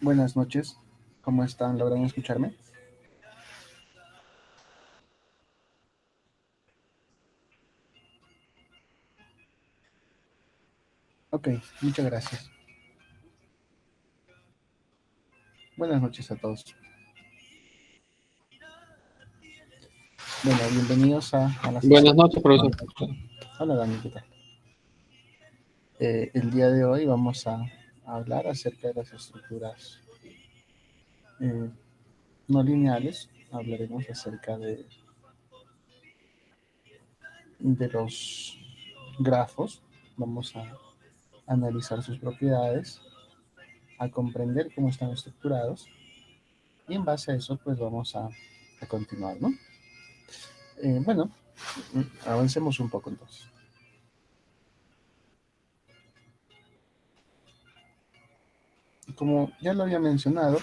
Buenas noches, ¿cómo están? ¿Logran escucharme? Ok, muchas gracias. Buenas noches a todos. Bueno, bienvenidos a la Buenas sesión. noches, profesor. Hola Dani, ¿qué tal? El día de hoy vamos a hablar acerca de las estructuras eh, no lineales. Hablaremos acerca de los grafos. Vamos a analizar sus propiedades, a comprender cómo están estructurados y en base a eso pues vamos a continuar, ¿no? Bueno, avancemos un poco entonces. Como ya lo había mencionado,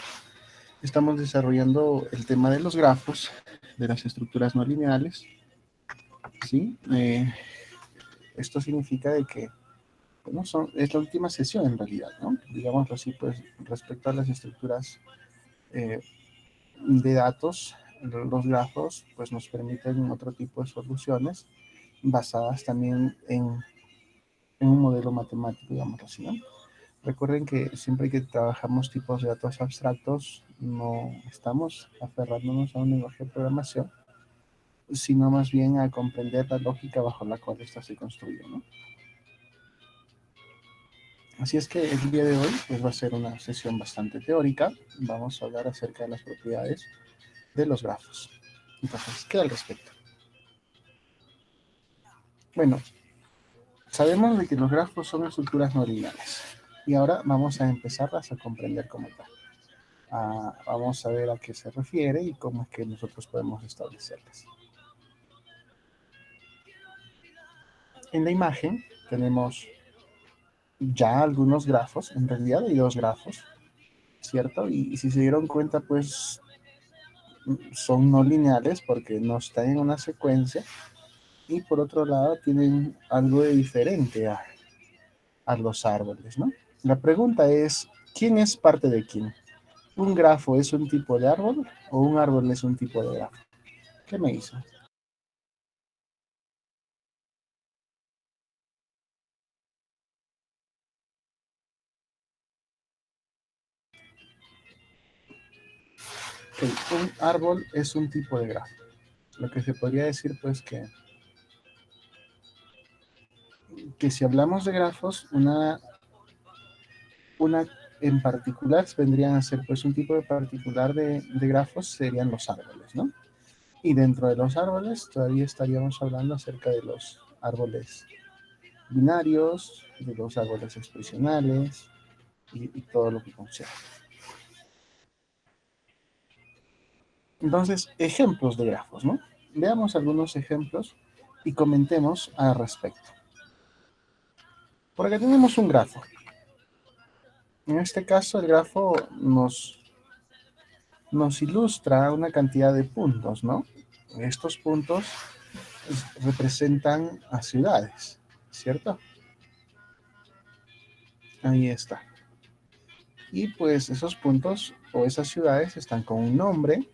estamos desarrollando el tema de los grafos, de las estructuras no lineales, ¿sí? Esto significa de que, bueno, es la última sesión en realidad, ¿no? Digámoslo así, pues respecto a las estructuras eh, de datos, los grafos, pues nos permiten otro tipo de soluciones basadas también en un modelo matemático, digámoslo así, ¿no? Recuerden que siempre que trabajamos tipos de datos abstractos, no estamos aferrándonos a un lenguaje de programación, sino más bien a comprender la lógica bajo la cual ésta se construye, ¿no? Así es que el día de hoy pues, va a ser una sesión bastante teórica. Vamos a hablar acerca de las propiedades de los grafos. Entonces, ¿qué al respecto? Bueno, sabemos de que los grafos son estructuras no lineales. Y ahora vamos a empezarlas a comprender como tal. Vamos a ver a qué se refiere y cómo es que nosotros podemos establecerlas. En la imagen tenemos ya algunos grafos, en realidad hay dos grafos, ¿cierto? Y si se dieron cuenta, pues son no lineales porque no están en una secuencia y por otro lado tienen algo de diferente a los árboles, ¿no? La pregunta es, ¿quién es parte de quién? ¿Un grafo es un tipo de árbol o un árbol es un tipo de grafo? ¿Qué me hizo? Okay, un árbol es un tipo de grafo. Lo que se podría decir, pues, que si hablamos de grafos, una en particular vendrían a ser, pues, un tipo de particular de grafos serían los árboles, ¿no? Y dentro de los árboles todavía estaríamos hablando acerca de los árboles binarios, de los árboles expresionales y todo lo que concierne. Entonces, ejemplos de grafos, ¿no? Veamos algunos ejemplos y comentemos al respecto. Por acá tenemos un grafo. En este caso, el grafo nos ilustra una cantidad de puntos, ¿no? Estos puntos representan a ciudades, ¿cierto? Ahí está. Y pues esos puntos o esas ciudades están con un nombre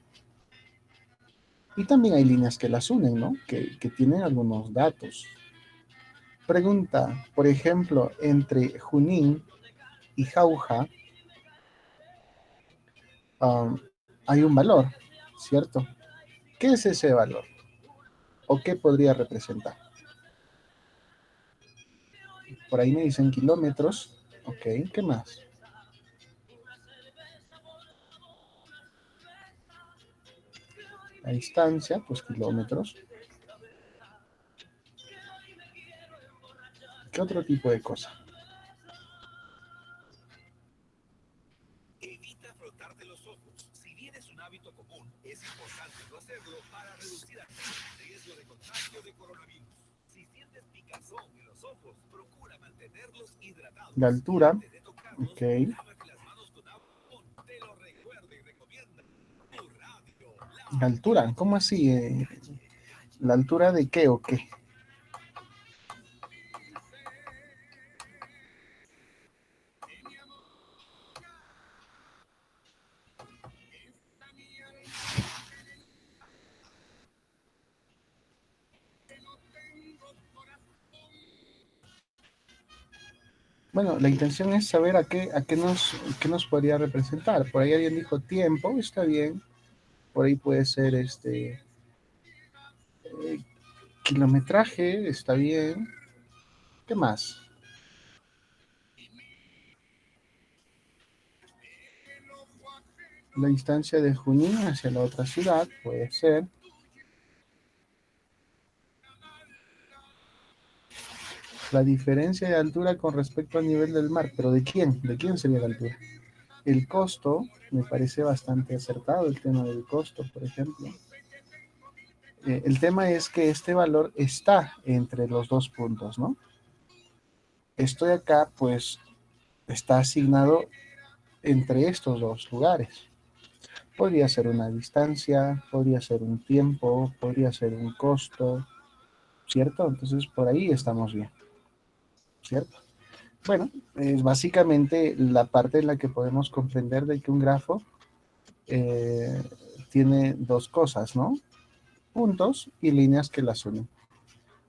y también hay líneas que las unen, ¿no? Que tienen algunos datos. Pregunta, por ejemplo, entre Junín y Jauja um, hay un valor, ¿cierto? ¿Qué es ese valor? ¿O qué podría representar? Por ahí me dicen kilómetros. Ok, ¿qué más? La distancia, pues kilómetros. ¿Qué otro tipo de cosa? Evita frotarte los ojos. Si bien es un hábito común, es importante no hacerlo para reducir así el riesgo de contagio de coronavirus. Si sientes picazón en los ojos, procura mantenerlos hidratados. La Y altura. antes de tocarlos, Ok. lávate las manos con agua. Te lo recuerda y recomienda. Tu radio, La la que altura. ¿Cómo así? ¿La altura de qué o qué? Bueno, la intención es saber qué nos podría representar. Por ahí alguien dijo tiempo, está bien. Por ahí puede ser eh, kilometraje, está bien. ¿Qué más? La distancia de Junín hacia la otra ciudad, puede ser. La diferencia de altura con respecto al nivel del mar, pero ¿de quién? ¿De quién sería la altura? El costo, me parece bastante acertado el tema del costo, por ejemplo. El tema es que este valor está entre los dos puntos, ¿no? Esto de acá, pues, está asignado entre estos dos lugares. Podría ser una distancia, podría ser un tiempo, podría ser un costo, ¿cierto? Entonces, por ahí estamos bien, ¿cierto? Bueno, es básicamente la parte en la que podemos comprender de que un grafo eh, tiene dos cosas, ¿no? Puntos y líneas que las unen.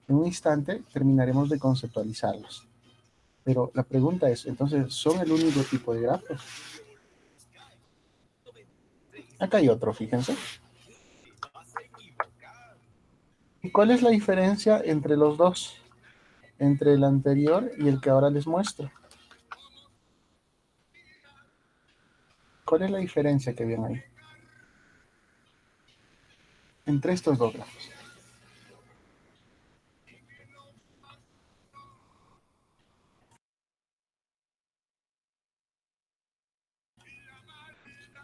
En un instante terminaremos de conceptualizarlos. Pero la pregunta es, entonces, ¿son el único tipo de grafos? Acá hay otro, fíjense. ¿Y cuál es la diferencia entre los dos? Entre el anterior y el que ahora les muestro. ¿Cuál es la diferencia que ven ahí? Entre estos dos grafos.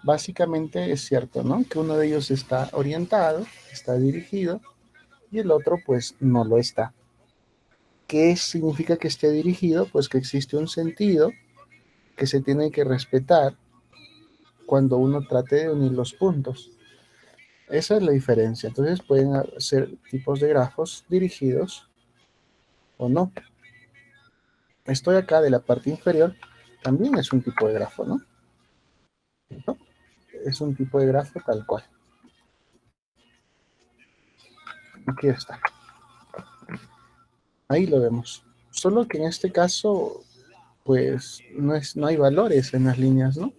Básicamente es cierto, ¿no? Que uno de ellos está orientado, está dirigido, y el otro pues no lo está. ¿Qué significa que esté dirigido? Pues que existe un sentido que se tiene que respetar cuando uno trate de unir los puntos. Esa es la diferencia. Entonces pueden ser tipos de grafos dirigidos o no. Esto de acá de la parte inferior también es un tipo de grafo, ¿no? ¿No? Es un tipo de grafo tal cual. Aquí está. Ahí lo vemos. Solo que en este caso, pues no hay valores en las líneas, ¿no?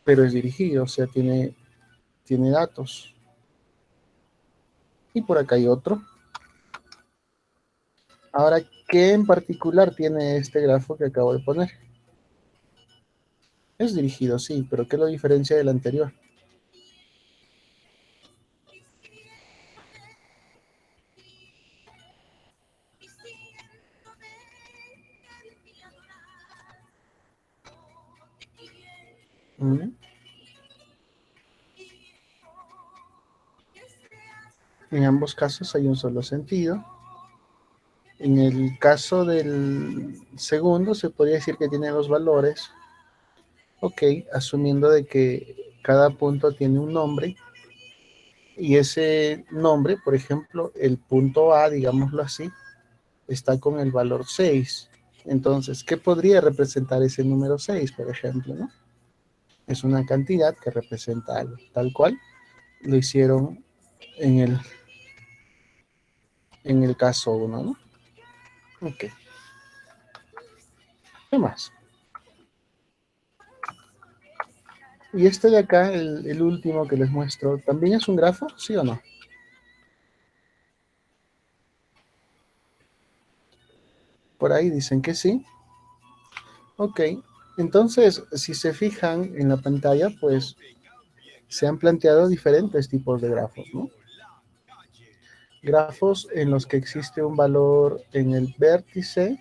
Pero es dirigido, o sea, tiene datos. Y por acá hay otro. Ahora, ¿qué en particular tiene este grafo que acabo de poner? Es dirigido, sí, pero ¿qué lo diferencia del anterior? ¿Mm? En ambos casos hay un solo sentido. En el caso del segundo, se podría decir que tiene dos valores. Ok, asumiendo de que cada punto tiene un nombre. Y ese nombre, por ejemplo, el punto A, digámoslo así, está con el valor 6. Entonces, ¿qué podría representar ese número 6, por ejemplo, ¿no? Es una cantidad que representa algo, tal cual lo hicieron en el caso uno, ¿no? Ok, ¿qué más? Y este de acá, el último que les muestro, ¿también es un grafo? ¿Sí o no? Por ahí dicen que sí. Ok, entonces, si se fijan en la pantalla, pues se han planteado diferentes tipos de grafos, ¿no? Grafos en los que existe un valor en el vértice,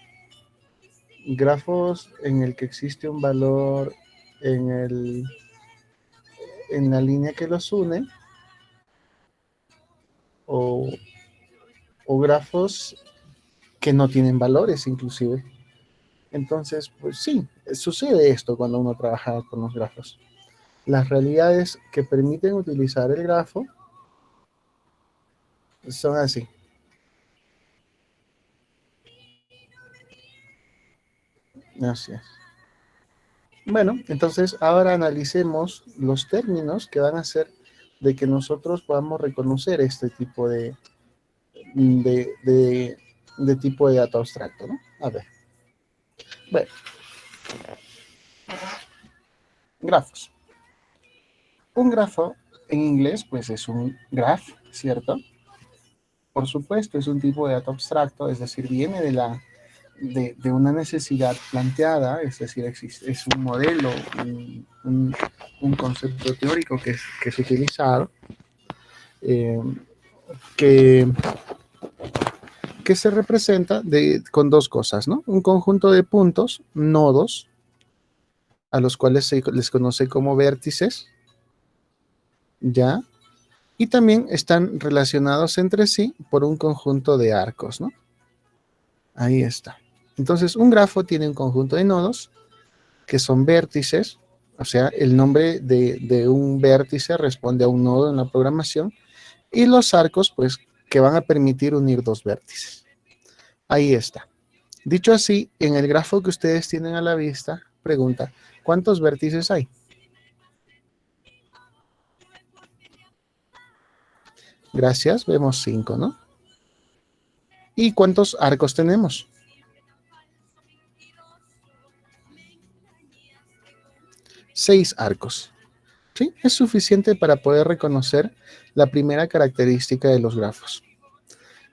grafos en el que existe un valor en en la línea que los une, o, o grafos que no tienen valores inclusive. Entonces, pues sí, sucede esto cuando uno trabaja con los grafos. Las realidades que permiten utilizar el grafo son así. Así es. Bueno, entonces ahora analicemos los términos que van a hacer de que nosotros podamos reconocer este tipo de, de tipo de dato abstracto, ¿no? A ver, Bueno, grafos. Un grafo en inglés, pues es un graph, ¿cierto? Por supuesto, es un tipo de dato abstracto, es decir, viene de una necesidad planteada, es decir, es un modelo, un concepto teórico que es utilizado, eh, que, que se representa con dos cosas, ¿no? Un conjunto de puntos, nodos, a los cuales se les conoce como vértices, ¿ya? Y también están relacionados entre sí por un conjunto de arcos, ¿no? Ahí está. Entonces, un grafo tiene un conjunto de nodos que son vértices, o sea, el nombre de un vértice responde a un nodo en la programación, y los arcos, pues, que van a permitir unir dos vértices. Ahí está. Dicho así, en el grafo que ustedes tienen a la vista, pregunta, ¿cuántos vértices hay? Gracias, vemos 5, ¿no? ¿Y cuántos arcos tenemos? 6 arcos. ¿Sí? Es suficiente para poder reconocer la primera característica de los grafos.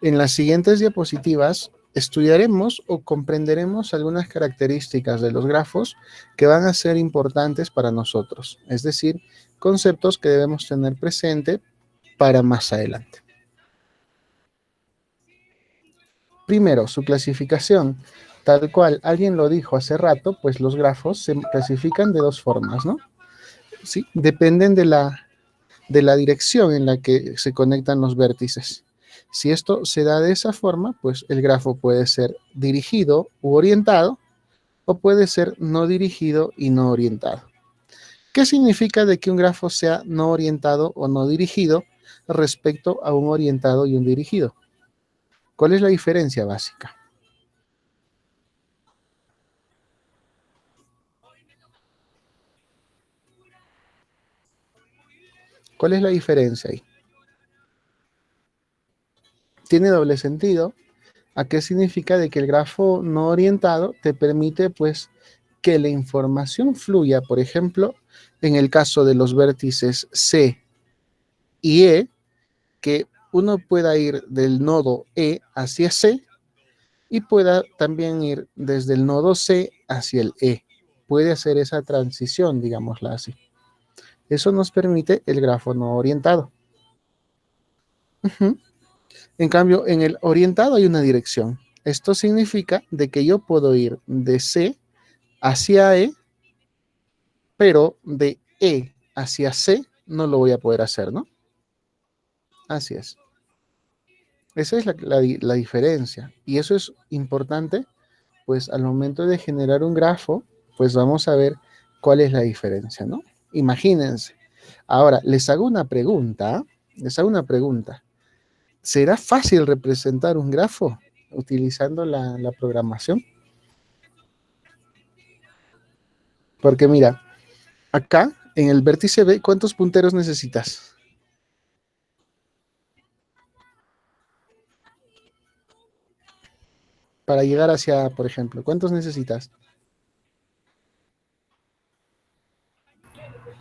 En las siguientes diapositivas estudiaremos o comprenderemos algunas características de los grafos que van a ser importantes para nosotros, es decir, conceptos que debemos tener presente para más adelante. Primero, su clasificación. Tal cual alguien lo dijo hace rato, pues los grafos se clasifican de dos formas, ¿no? Sí, dependen de la dirección en la que se conectan los vértices. Si esto se da de esa forma, pues el grafo puede ser dirigido u orientado, o puede ser no dirigido y no orientado. ¿Qué significa de que un grafo sea no orientado o no dirigido respecto a un orientado y un dirigido? ¿Cuál es la diferencia básica? ¿Cuál es la diferencia ahí? Tiene doble sentido. ¿A qué significa de que el grafo no orientado te permite, pues, que la información fluya? Por ejemplo, en el caso de los vértices C y E, que uno pueda ir del nodo E hacia C y pueda también ir desde el nodo C hacia el E. Puede hacer esa transición, digámosla así. Eso nos permite el grafo no orientado. En cambio, en el orientado hay una dirección. Esto significa de que yo puedo ir de C hacia E, pero de E hacia C no lo voy a poder hacer, ¿no? Así es. Esa es la diferencia. Y eso es importante, pues al momento de generar un grafo, pues vamos a ver cuál es la diferencia, ¿no? Imagínense. Ahora, les hago una pregunta. ¿Será fácil representar un grafo utilizando la programación? Porque mira, acá en el vértice B, ¿cuántos punteros necesitas? Para llegar hacia, por ejemplo, ¿cuántos necesitas?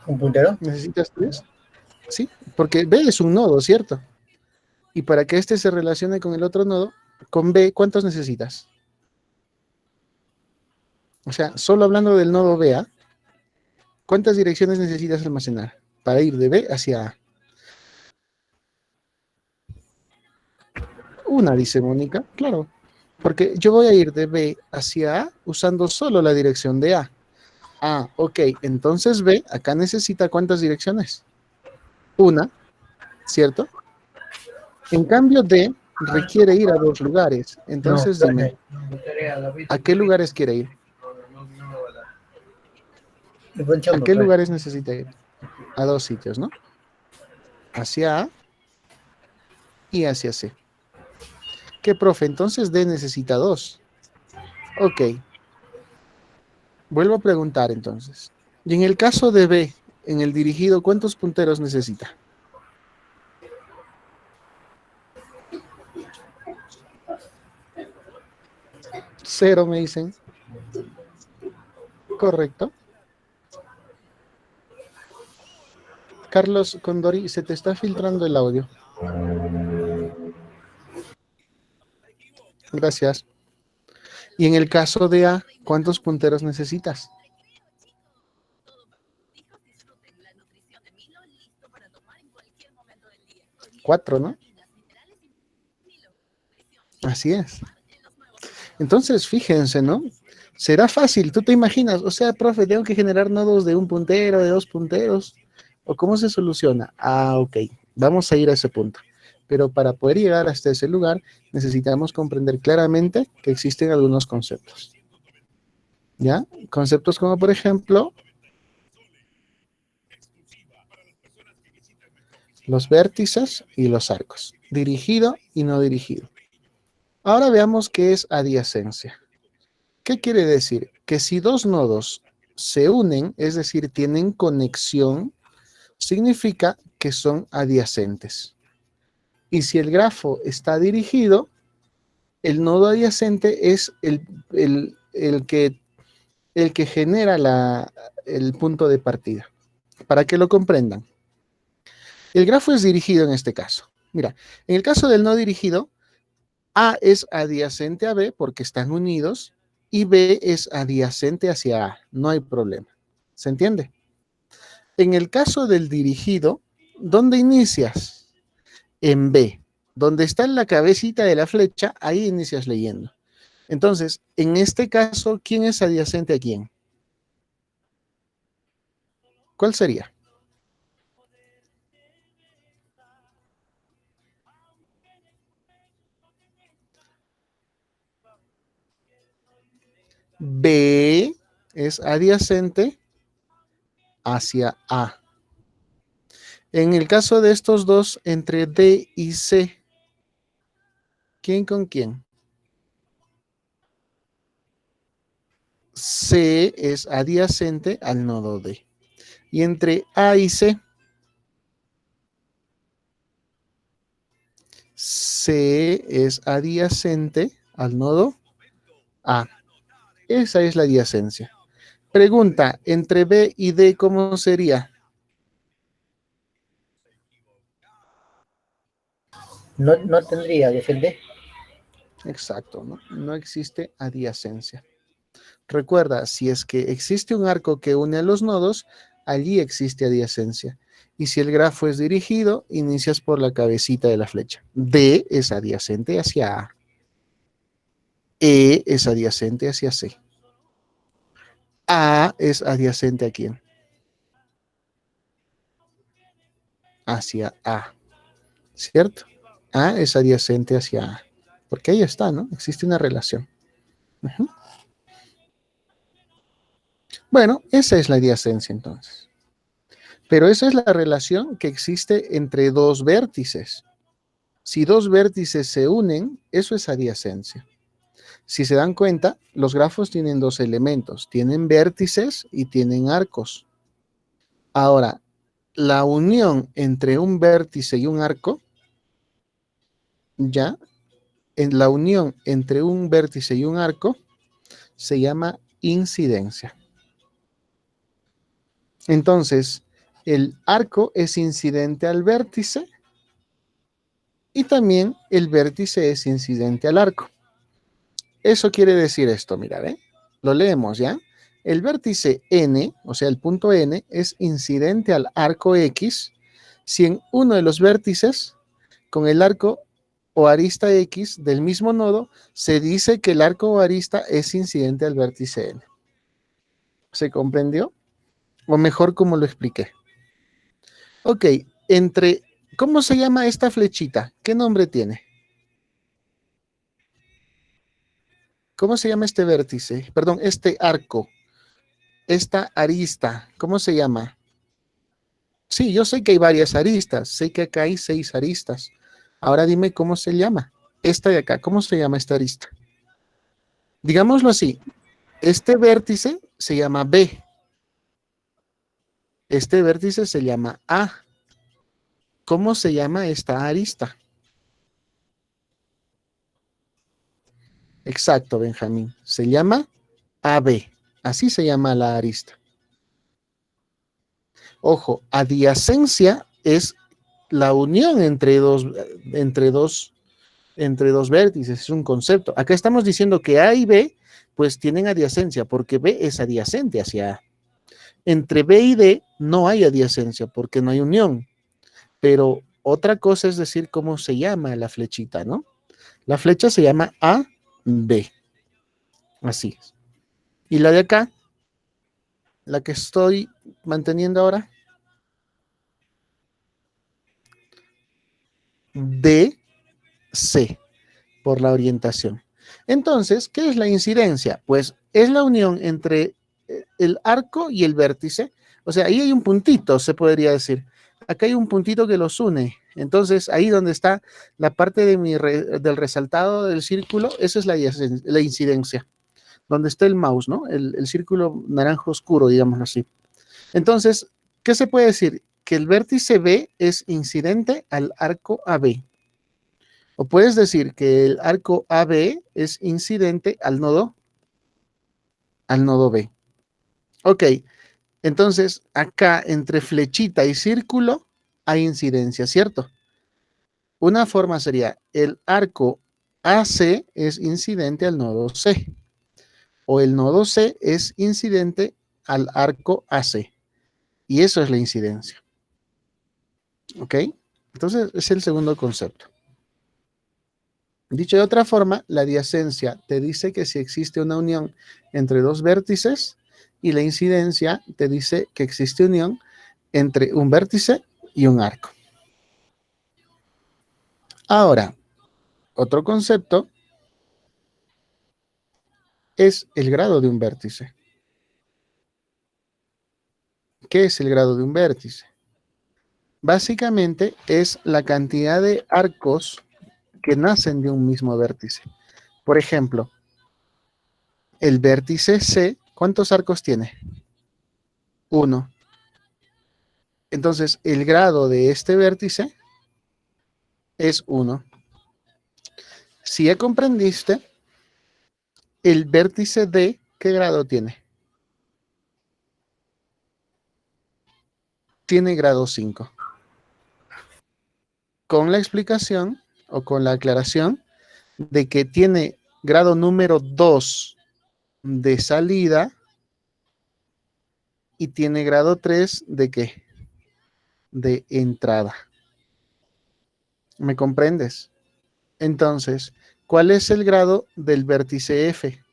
¿Un puntero? ¿Necesitas 3? Sí, porque B es un nodo, ¿cierto? Y para que este se relacione con el otro nodo, con B, ¿cuántos necesitas? O sea, solo hablando del nodo B, ¿ah? ¿Cuántas direcciones necesitas almacenar para ir de B hacia A? Una, dice Mónica, claro, porque yo voy a ir de B hacia A usando solo la dirección de A. Ah, ok, entonces B, acá necesita ¿cuántas direcciones? Una, ¿cierto? En cambio D requiere ir a dos lugares. Entonces dime, ¿a qué lugares quiere ir? ¿A qué lugares necesita ir? A dos sitios, ¿no? Hacia A y hacia C. ¿Qué, profe? Entonces D necesita dos. Ok. Vuelvo a preguntar entonces. Y en el caso de B, en el dirigido, ¿cuántos punteros necesita? 0 me dicen. Correcto. Carlos Condori, se te está filtrando el audio. Gracias. Y en el caso de A, ¿cuántos punteros necesitas? 4, ¿no? Así es. Entonces, fíjense, ¿no? Será fácil, tú te imaginas, o sea, profe, tengo que generar nodos de un puntero, de 2 punteros, ¿o cómo se soluciona? Ah, ok, vamos a ir a ese punto. Pero para poder llegar hasta ese lugar, necesitamos comprender claramente que existen algunos conceptos. ¿Ya? Conceptos como, por ejemplo, los vértices y los arcos, dirigido y no dirigido. Ahora veamos qué es adyacencia. ¿Qué quiere decir? Que si dos nodos se unen, es decir, tienen conexión, significa que son adyacentes. Y si el grafo está dirigido, el nodo adyacente es el que genera el punto de partida. Para que lo comprendan. El grafo es dirigido en este caso. Mira, en el caso del no dirigido, A es adyacente a B porque están unidos y B es adyacente hacia A. No hay problema. ¿Se entiende? En el caso del dirigido, ¿dónde inicias? En B. Donde está en la cabecita de la flecha, ahí inicias leyendo. Entonces, en este caso, ¿quién es adyacente a quién? ¿Cuál sería? B es adyacente hacia A. En el caso de estos dos, entre D y C, ¿quién con quién? C es adyacente al nodo D. Y entre A y C, C es adyacente al nodo A. Esa es la adyacencia. Pregunta, entre B y D, ¿cómo sería? No tendría que ser D. Exacto, ¿no? No existe adyacencia. Recuerda, si es que existe un arco que une a los nodos, allí existe adyacencia. Y si el grafo es dirigido, inicias por la cabecita de la flecha. D es adyacente hacia A. E es adyacente hacia C. A es adyacente a quién? Hacia A. ¿Cierto? A es adyacente hacia A. Porque ahí está, ¿no? Existe una relación. Uh-huh. Bueno, esa es la adyacencia entonces. Pero esa es la relación que existe entre dos vértices. Si dos vértices se unen, eso es adyacencia. Si se dan cuenta, los grafos tienen dos elementos. Tienen vértices y tienen arcos. Ahora, la unión entre un vértice y un arco, ya, en la unión entre un vértice y un arco, se llama incidencia. Entonces, el arco es incidente al vértice y también el vértice es incidente al arco. Eso quiere decir esto, mira, ¿eh? Lo leemos, ¿ya? El vértice N, o sea, el punto N, es incidente al arco X si en uno de los vértices con el arco o arista X del mismo nodo se dice que el arco o arista es incidente al vértice N. ¿Se comprendió? O mejor, como lo expliqué. Ok, ¿cómo se llama esta flechita? ¿Qué nombre tiene? ¿Cómo se llama este vértice? Perdón, este arco. Esta arista, ¿cómo se llama? Sí, yo sé que hay varias aristas. Sé que acá hay 6 aristas. Ahora dime cómo se llama. Esta de acá, ¿cómo se llama esta arista? Digámoslo así. Este vértice se llama B. Este vértice se llama A. ¿Cómo se llama esta arista? Exacto, Benjamín. Se llama AB. Así se llama la arista. Ojo, adyacencia es la unión entre dos vértices, es un concepto. Acá estamos diciendo que A y B pues tienen adyacencia, porque B es adyacente hacia A. Entre B y D no hay adyacencia, porque no hay unión. Pero otra cosa es decir cómo se llama la flechita, ¿no? La flecha se llama AB. Así es. Y la de acá, la que estoy manteniendo ahora, DC, por la orientación. Entonces, ¿qué es la incidencia? Pues es la unión entre el arco y el vértice. O sea, ahí hay un puntito, se podría decir. Acá hay un puntito que los une. Entonces, ahí donde está la parte de del resaltado del círculo, esa es la incidencia. Donde está el mouse, ¿no? El círculo naranja oscuro, digámoslo así. Entonces, ¿qué se puede decir? Que el vértice B es incidente al arco AB. O puedes decir que el arco AB es incidente al nodo B. Ok, entonces acá entre flechita y círculo hay incidencia, ¿cierto? Una forma sería el arco AC es incidente al nodo C. O el nodo C es incidente al arco AC. Y eso es la incidencia. ¿Ok? Entonces es el segundo concepto. Dicho de otra forma, la adyacencia te dice que si existe una unión entre dos vértices y la incidencia te dice que existe unión entre un vértice y un arco. Ahora, otro concepto es el grado de un vértice. ¿Qué es el grado de un vértice? Básicamente es la cantidad de arcos que nacen de un mismo vértice. Por ejemplo, el vértice C, ¿cuántos arcos tiene? 1. Entonces, el grado de este vértice es 1. Si ya comprendiste, el vértice D, ¿qué grado tiene? Tiene grado 5. Con la explicación o con la aclaración de que tiene grado número 2 de salida y tiene grado 3 de ¿qué? De entrada. ¿Me comprendes? Entonces, ¿cuál es el grado del vértice F?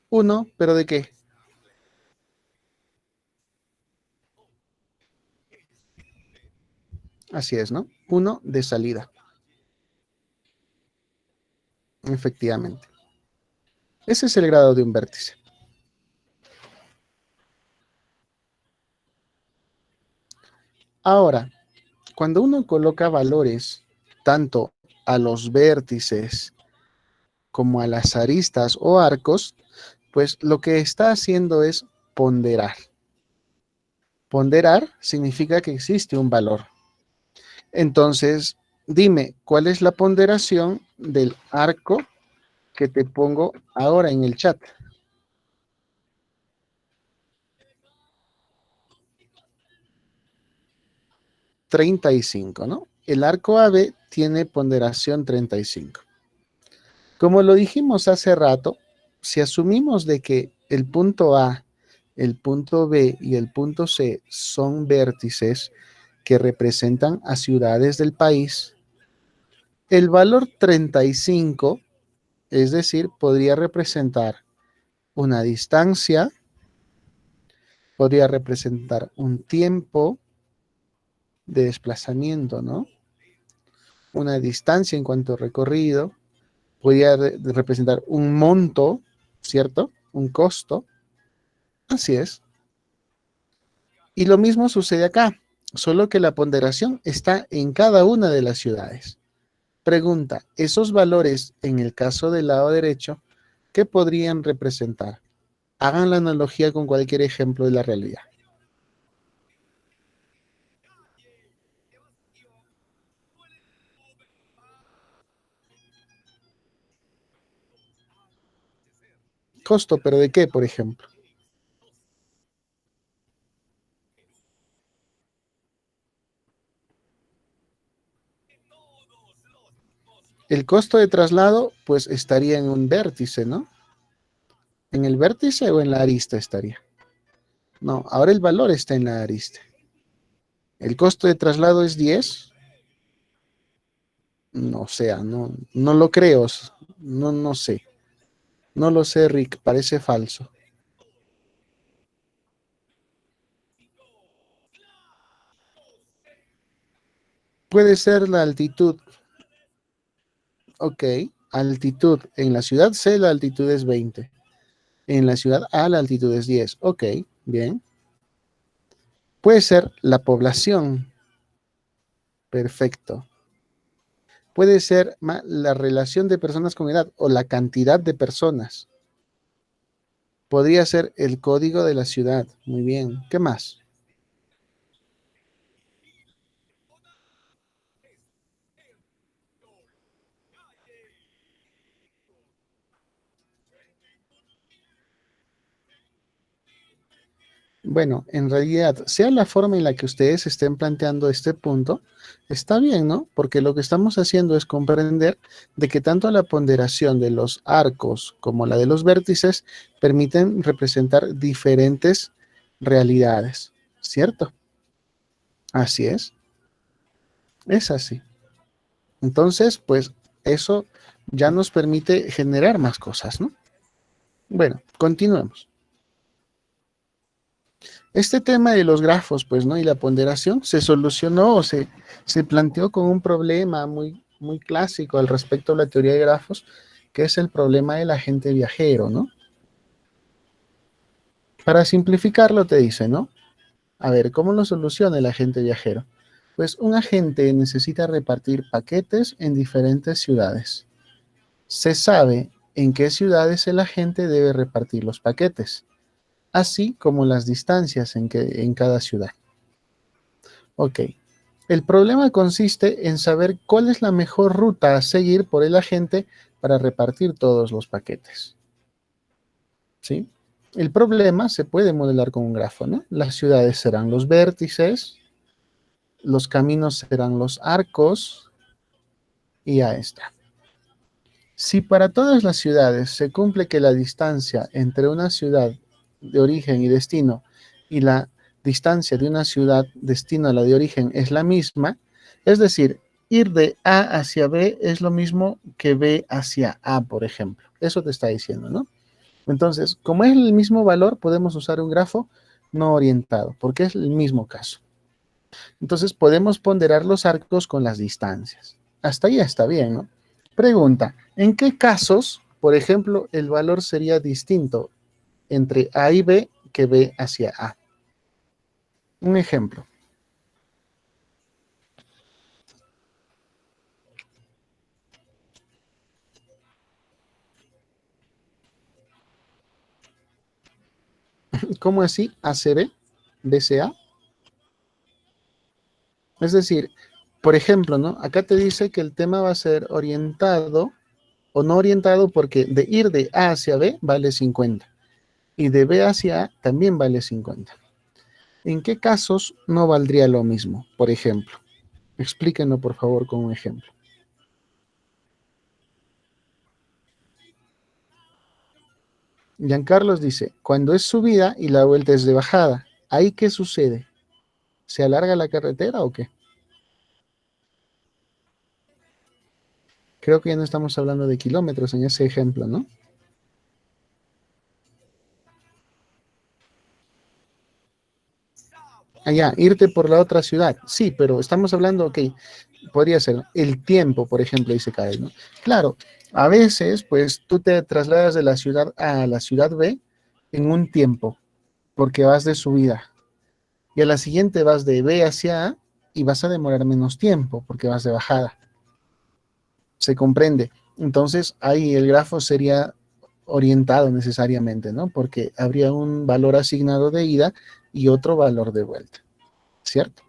1, ¿pero de qué? Así es, ¿no? 1 de salida. Efectivamente. Ese es el grado de un vértice. Ahora, cuando uno coloca valores tanto a los vértices como a las aristas o arcos, pues lo que está haciendo es ponderar. Ponderar significa que existe un valor. Entonces, dime, ¿cuál es la ponderación del arco que te pongo ahora en el chat? 35, ¿no? El arco AB tiene ponderación 35. Como lo dijimos hace rato, si asumimos de que el punto A, el punto B y el punto C son vértices que representan a ciudades del país, el valor 35, es decir, podría representar una distancia, podría representar un tiempo de desplazamiento, ¿no? Una distancia en cuanto a recorrido, podría representar un monto, ¿cierto? Un costo. Así es. Y lo mismo sucede acá, solo que la ponderación está en cada una de las ciudades. Pregunta, ¿esos valores en el caso del lado derecho, qué podrían representar? Hagan la analogía con cualquier ejemplo de la realidad. ¿Costo, pero de qué, por ejemplo? El costo de traslado, pues estaría en un vértice, ¿no? ¿En el vértice o en la arista estaría? No, ahora el valor está en la arista. ¿El costo de traslado es 10? No, o sea, no lo creo. No sé. No lo sé, Rick. Parece falso. Puede ser la altitud. Ok. Altitud. En la ciudad C la altitud es 20. En la ciudad A la altitud es 10. Ok, bien. Puede ser la población. Perfecto. Puede ser la relación de personas con edad o la cantidad de personas. Podría ser el código de la ciudad. Muy bien. ¿Qué más? Bueno, en realidad, sea la forma en la que ustedes estén planteando este punto, está bien, ¿no? Porque lo que estamos haciendo es comprender de que tanto la ponderación de los arcos como la de los vértices permiten representar diferentes realidades, ¿cierto? Así es así. Entonces, pues eso ya nos permite generar más cosas, ¿no? Bueno, continuemos. Este tema de los grafos, pues, ¿no? Y la ponderación se solucionó o se planteó con un problema muy clásico al respecto a la teoría de grafos, que es el problema del agente viajero, ¿no? Para simplificarlo te dice, ¿no? A ver, ¿cómo lo soluciona el agente viajero? Pues un agente necesita repartir paquetes en diferentes ciudades. Se sabe en qué ciudades el agente debe repartir los paquetes, así como las distancias en cada ciudad. Ok. El problema consiste en saber cuál es la mejor ruta a seguir por el agente para repartir todos los paquetes. ¿Sí? El problema se puede modelar con un grafo, ¿no? Las ciudades serán los vértices, los caminos serán los arcos, y ya está. Si para todas las ciudades se cumple que la distancia entre una ciudad de origen y destino y la distancia de una ciudad destino a la de origen es la misma, es decir, ir de A hacia B es lo mismo que B hacia A, por ejemplo. Eso te está diciendo, ¿no? Entonces, como es el mismo valor, podemos usar un grafo no orientado, porque es el mismo caso. Entonces, podemos ponderar los arcos con las distancias. Hasta ahí está bien, ¿no? Pregunta, ¿en qué casos, por ejemplo, el valor sería distinto entre A y B que B hacia A? Un ejemplo. ¿Cómo así? ¿ACB? ¿BCA? Es decir, por ejemplo, ¿no? Acá te dice que el tema va a ser orientado o no orientado porque de ir de A hacia B vale 50 y de B hacia A también vale 50. ¿En qué casos no valdría lo mismo? Por ejemplo, explíquenlo por favor con un ejemplo. Giancarlos dice, cuando es subida y la vuelta es de bajada, ¿ahí qué sucede? ¿Se alarga la carretera o qué? Creo que ya no estamos hablando de kilómetros en ese ejemplo, ¿no? Allá, irte por la otra ciudad. Sí, pero estamos hablando, ok, podría ser el tiempo, por ejemplo, dice Karen, ¿no? Claro, a veces, pues tú te trasladas de la ciudad A a la ciudad B en un tiempo, porque vas de subida. Y a la siguiente vas de B hacia A y vas a demorar menos tiempo, porque vas de bajada. Se comprende. Entonces, ahí el grafo sería orientado necesariamente, ¿no? Porque habría un valor asignado de ida y otro valor de vuelta, ¿cierto?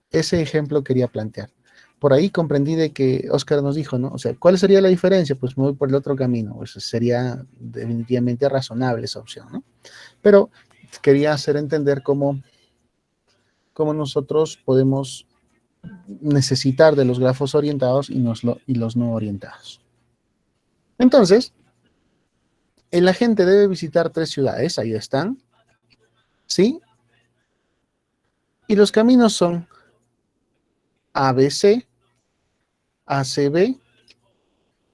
Ese ejemplo quería plantear. por ahí comprendí de que Oscar nos dijo, ¿no? O sea, ¿cuál sería la diferencia? Pues me voy por el otro camino. Pues sería definitivamente razonable esa opción, ¿no? Pero quería hacer entender cómo nosotros podemos necesitar de los grafos orientados y los no orientados. Entonces, el agente debe visitar 3 ciudades, ahí están, ¿sí? Y los caminos son ABC, ACB,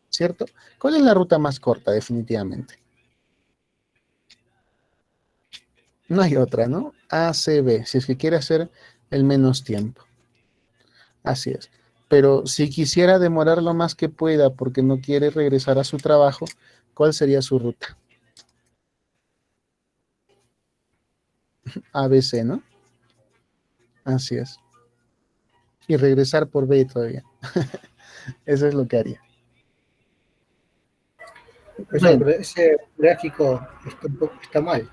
¿cierto? ¿Cuál es la ruta más corta, definitivamente? No hay otra, ¿no? ACB, si es que quiere hacer el menos tiempo. Así es. Pero si quisiera demorar lo más que pueda porque no quiere regresar a su trabajo, ¿cuál sería su ruta? ABC, ¿no? Así es. Y regresar por B todavía. Eso es lo que haría. Profesor, Bueno, pero ese gráfico está mal,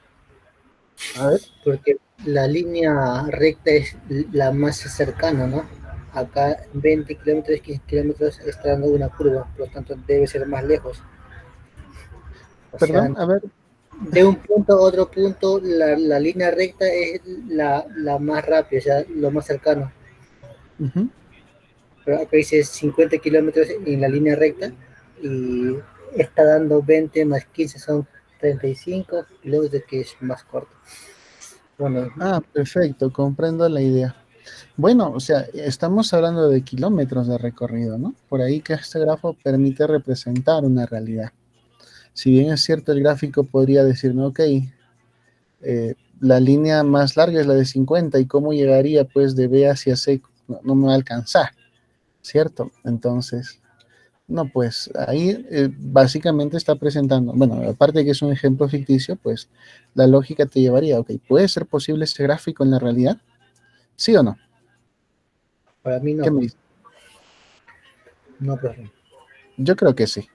a ver. porque la línea recta es la más cercana, ¿no? Acá 20 kilómetros, 15 kilómetros está dando una curva, por lo tanto debe ser más lejos. O sea, Perdón, a ver. de un punto a otro punto, la línea recta es la más rápida, o sea, lo más cercano. Uh-huh. Pero acá dice 50 kilómetros en la línea recta y está dando 20 más 15 son 35 kilómetros, que es más corto. Bueno, Ah, perfecto, comprendo la idea. Bueno, o sea, estamos hablando de kilómetros de recorrido, ¿no? Por ahí que este grafo permite representar una realidad. Si bien es cierto, el gráfico podría decirme, ok, la línea más larga es la de 50 y cómo llegaría pues de B hacia C, no me va a alcanzar, ¿cierto? Entonces, no, pues ahí básicamente está presentando, bueno, aparte de que es un ejemplo ficticio, pues la lógica te llevaría, ok, ¿puede ser posible este gráfico en la realidad? ¿Sí o no? para mí ¿Qué no, me dice? no, profe. Yo creo que sí,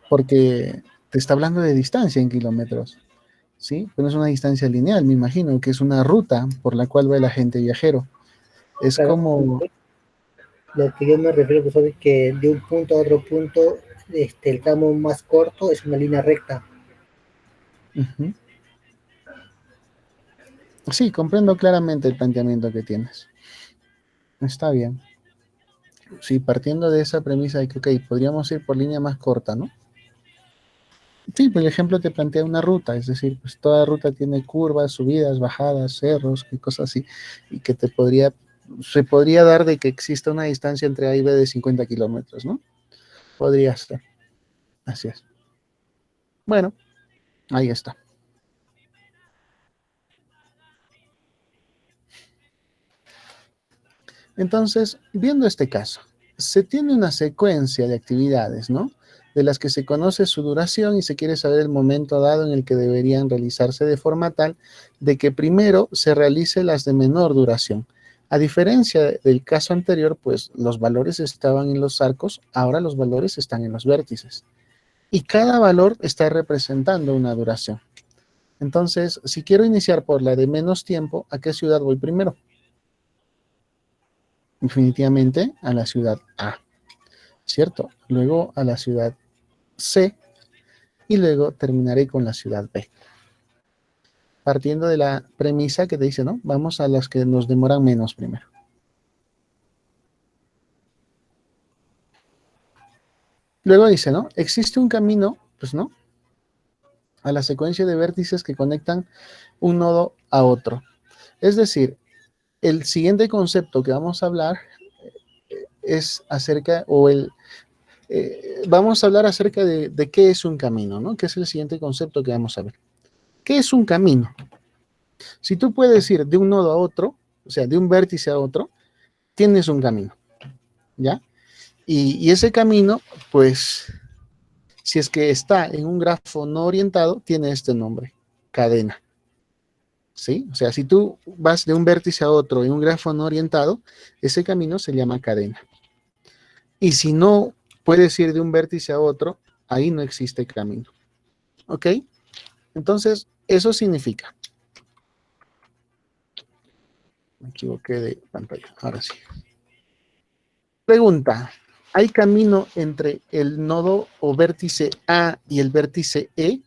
porque te está hablando de distancia en kilómetros, ¿sí? Pero no es una distancia lineal, me imagino que es una ruta por la cual va el agente viajero. Es Claro, como, lo que yo me refiero, profesor, es que de un punto a otro punto, el tramo más corto es una línea recta. uh-huh. Sí, comprendo claramente el planteamiento que tienes. Está bien. Sí, partiendo de esa premisa de que, ok, podríamos ir por línea más corta, ¿no? Sí, por ejemplo, te plantea una ruta, es decir, pues toda ruta tiene curvas, subidas, bajadas, cerros, y cosas así, y que se podría dar de que exista una distancia entre A y B de 50 kilómetros, ¿no? Podría ser. Así es. Bueno, ahí está. Entonces, viendo este caso, se tiene una secuencia de actividades, ¿no? De las que se conoce su duración y se quiere saber el momento dado en el que deberían realizarse de forma tal de que primero se realice las de menor duración. A diferencia del caso anterior, pues los valores estaban en los arcos, ahora los valores están en los vértices. Y cada valor está representando una duración. Entonces, si quiero iniciar por la de menos tiempo, ¿a qué ciudad voy primero? Definitivamente a la ciudad A, ¿cierto? Luego a la ciudad C y luego terminaré con la ciudad B. Partiendo de la premisa que te dice, ¿no? Vamos a las que nos demoran menos primero. Luego dice, ¿no? Existe un camino, pues no, a la secuencia de vértices que conectan un nodo a otro. Es decir, el siguiente concepto que vamos a hablar es acerca, vamos a hablar acerca de qué es un camino, ¿no? Que es el siguiente concepto que vamos a ver. ¿Qué es un camino? Si tú puedes ir de un nodo a otro, o sea, de un vértice a otro, tienes un camino, ¿ya? Y ese camino, pues, si es que está en un grafo no orientado, tiene este nombre, cadena, ¿sí? O sea, si tú vas de un vértice a otro en un grafo no orientado, ese camino se llama cadena. Y si no puedes ir de un vértice a otro, ahí no existe camino, ¿ok? Entonces, eso significa, Me equivoqué de pantalla. Ahora sí. Pregunta. ¿Hay camino entre el nodo o vértice A y el vértice E?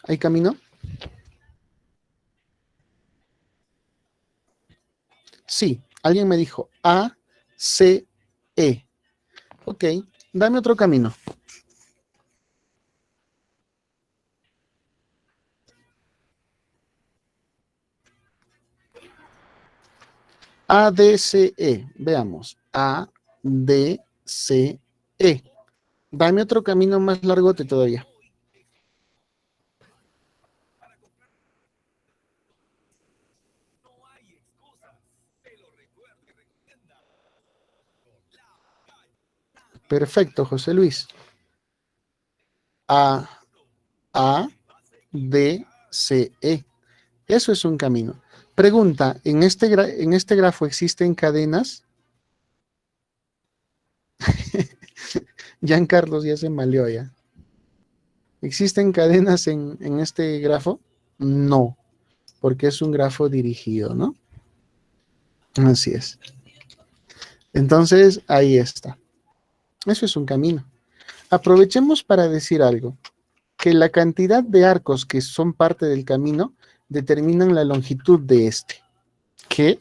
¿Hay camino? Sí. Alguien me dijo A, C, E. Ok. Dame otro camino. A, D, C, E. Veamos. A, D, C, E. Dame otro camino más largote todavía. Perfecto, José Luis. A, A, D, C, E. Eso es un camino. Pregunta, en este grafo existen cadenas? Carlos ya se maleó ya. ¿Existen cadenas en este grafo? No, porque es un grafo dirigido, ¿no? Así es. Entonces, ahí está. Eso es un camino. Aprovechemos para decir algo, que la cantidad de arcos que son parte del camino determinan la longitud de este. ¿Qué?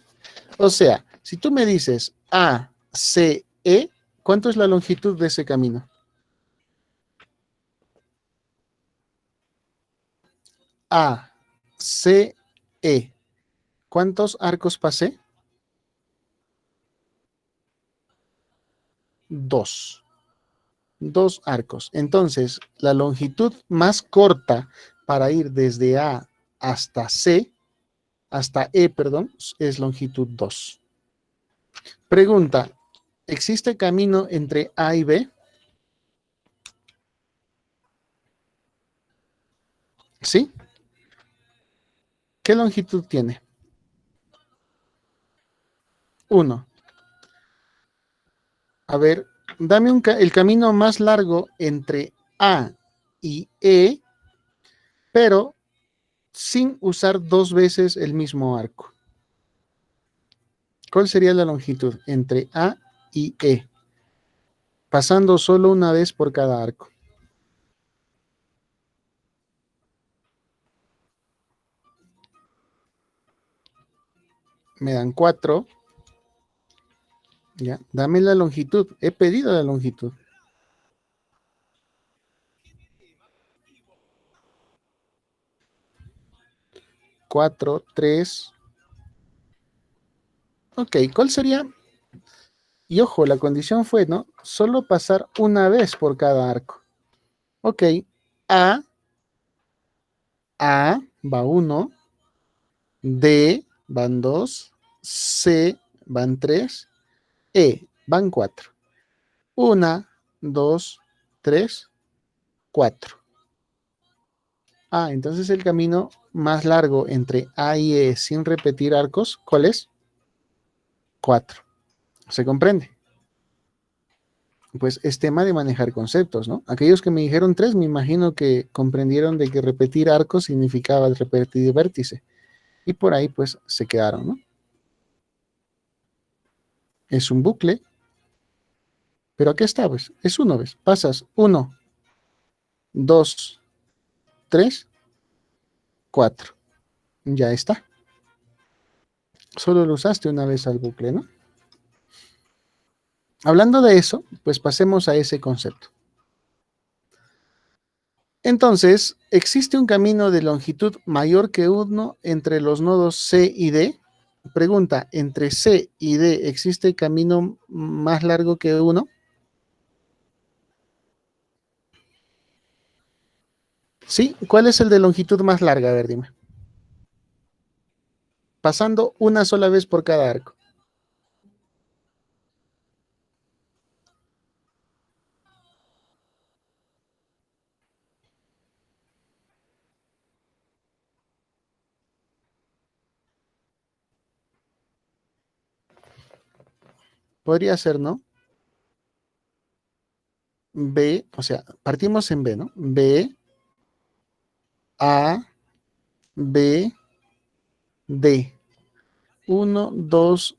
O sea, si tú me dices A, C, E, ¿cuánto es la longitud de ese camino? A, C, E. ¿Cuántos arcos pasé? 2. 2 arcos. Entonces, la longitud más corta para ir desde A hasta C, hasta E, perdón, es longitud 2. Pregunta, ¿existe camino entre A y B? ¿Sí? ¿Qué longitud tiene? 1. A ver, dame el camino más largo entre A y E, pero sin usar 2 veces el mismo arco. ¿Cuál sería la longitud entre A y E? Pasando solo una vez por cada arco. Me dan 4. Ya, dame la longitud. He pedido la longitud. 4, 3. Ok, ¿cuál sería? Y ojo, la condición fue, ¿no? Solo pasar una vez por cada arco. Ok, A va 1, D van 2, C van 3, E van 4. 1, 2, 3, 4. Entonces el camino más largo entre A y E sin repetir arcos, ¿cuál es? 4. ¿Se comprende? Pues es tema de manejar conceptos, ¿no? Aquellos que me dijeron 3, me imagino que comprendieron de que repetir arcos significaba repetir vértice. Y por ahí pues se quedaron, ¿no? Es un bucle, pero aquí está, pues, es 1, ¿ves? Pasas 1, 2, 3, 4. Ya está. Solo lo usaste una vez al bucle, ¿no? Hablando de eso, pues pasemos a ese concepto. Entonces, ¿existe un camino de longitud mayor que 1 entre los nodos C y D? Pregunta, ¿entre C y D existe camino más largo que 1? ¿Sí? ¿Cuál es el de longitud más larga? A ver, dime. Pasando una sola vez por cada arco. Podría ser, ¿no? B, o sea, partimos en B, ¿no? B, A, B, D. 1, 2,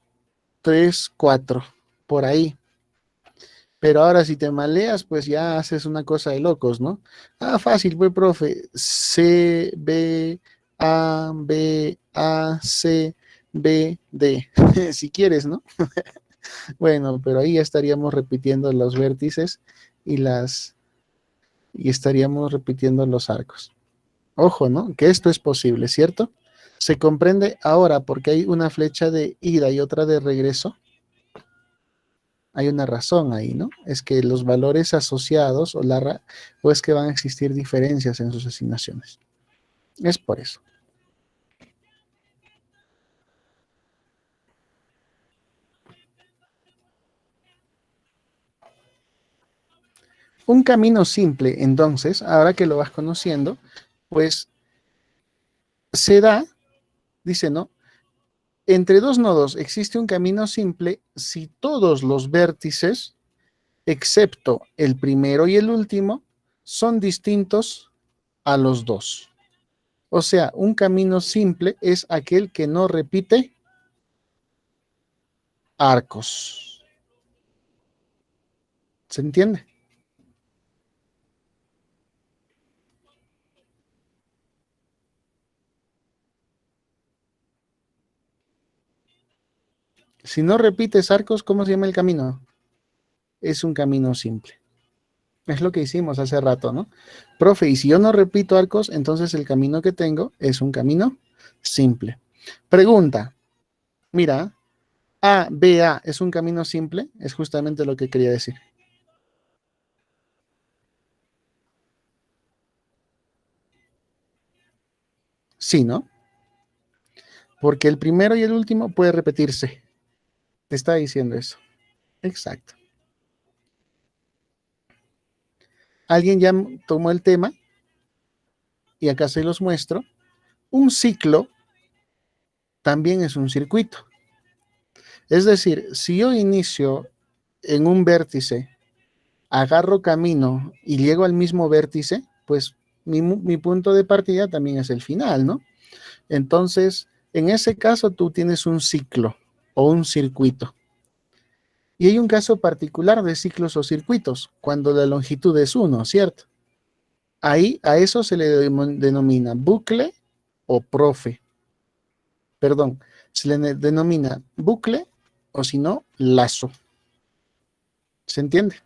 3, 4. Por ahí. Pero ahora si te maleas, pues ya haces una cosa de locos, ¿no? Ah, fácil, pues, profe. C, B, A, B, A, C, B, D. Si quieres, ¿no? Bueno, pero ahí ya estaríamos repitiendo los vértices y y estaríamos repitiendo los arcos. Ojo, ¿no? Que esto es posible, ¿cierto? Se comprende ahora porque hay una flecha de ida y otra de regreso. Hay una razón ahí, ¿no? Es que los valores asociados o es que van a existir diferencias en sus asignaciones. Es por eso. Un camino simple, entonces, ahora que lo vas conociendo, pues se da, dice, ¿no? Entre dos nodos existe un camino simple si todos los vértices, excepto el primero y el último, son distintos a los dos. O sea, un camino simple es aquel que no repite arcos. ¿Se entiende? Si no repites arcos, ¿cómo se llama el camino? Es un camino simple. Es lo que hicimos hace rato, ¿no? Profe, y si yo no repito arcos, entonces el camino que tengo es un camino simple. Pregunta, mira, A, B, A, ¿es un camino simple? Es justamente lo que quería decir. Sí, ¿no? Porque el primero y el último puede repetirse. Te está diciendo eso. Exacto. Alguien ya tomó el tema y acá se los muestro. Un ciclo también es un circuito. Es decir, si yo inicio en un vértice, agarro camino y llego al mismo vértice, pues mi punto de partida también es el final, ¿no? Entonces, en ese caso tú tienes un ciclo o un circuito. Y hay un caso particular de ciclos o circuitos, cuando la longitud es 1, ¿cierto? Ahí a eso se le denomina bucle o profe. Perdón, se le denomina bucle o si no, lazo. ¿Se entiende?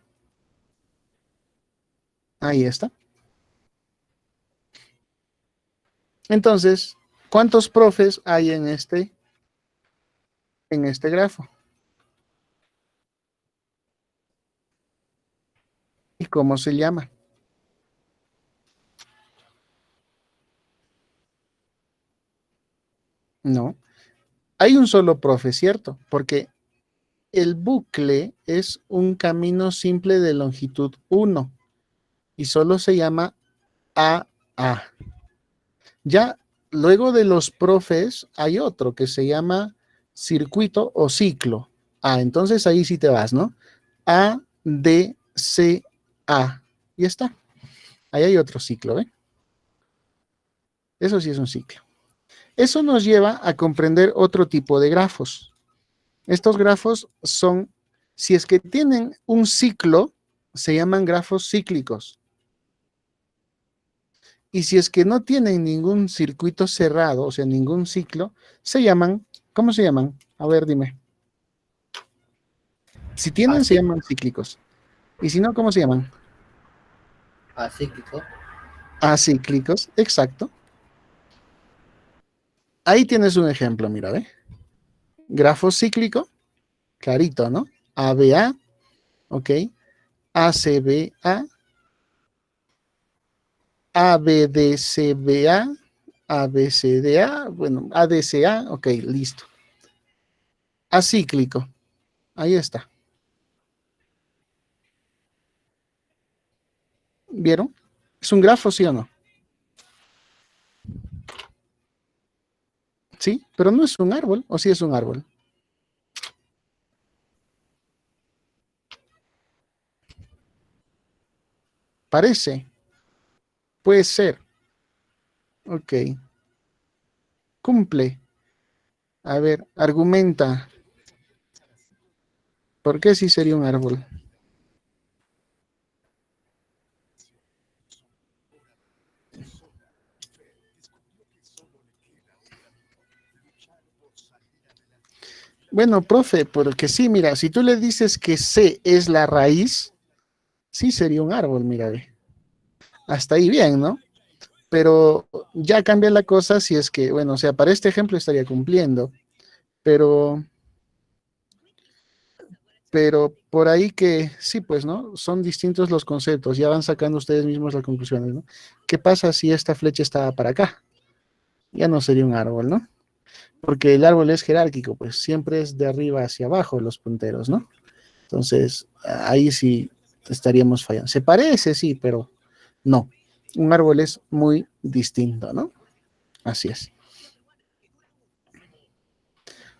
Ahí está. Entonces, ¿cuántos profes hay en este grafo? ¿Y cómo se llama? No. Hay un solo profe, ¿cierto? Porque el bucle es un camino simple de longitud 1 y solo se llama AA. Ya luego de los profes hay otro que se llama circuito o ciclo. Ah, entonces ahí sí te vas, ¿no? A, D, C, A. Y está. Ahí hay otro ciclo, ¿eh? Eso sí es un ciclo. Eso nos lleva a comprender otro tipo de grafos. Estos grafos son, si es que tienen un ciclo, se llaman grafos cíclicos. Y si es que no tienen ningún circuito cerrado, o sea, ningún ciclo, se llaman, ¿cómo se llaman? A ver, dime. Si tienen, se Así, llaman cíclicos. Y si no, ¿cómo se llaman? acíclico. Acíclicos, exacto. Ahí tienes un ejemplo, mira, ¿ve? Grafo cíclico, clarito, ¿no? ABA, ok. ACBA, ABDCBA, ABCDA, bueno, ADCA, ok, listo. Acíclico, ahí está. ¿Vieron? ¿Es un grafo, sí o no? Sí, pero no es un árbol, o sí es un árbol. Parece, puede ser. Ok. Cumple. A ver, argumenta. ¿Por qué sí sería un árbol? Bueno, profe, porque sí, mira, si tú le dices que C es la raíz, sí sería un árbol, mira, ve. Hasta ahí bien, ¿no? Pero ya cambia la cosa si es que, bueno, o sea, para este ejemplo estaría cumpliendo, pero, pero por ahí que sí, pues, ¿no? Son distintos los conceptos, ya van sacando ustedes mismos las conclusiones, ¿no? ¿Qué pasa si esta flecha estaba para acá? Ya no sería un árbol, ¿no? Porque el árbol es jerárquico, pues siempre es de arriba hacia abajo los punteros, ¿no? Entonces, ahí sí estaríamos fallando. Se parece, sí, pero no. Un árbol es muy distinto, ¿no? Así es.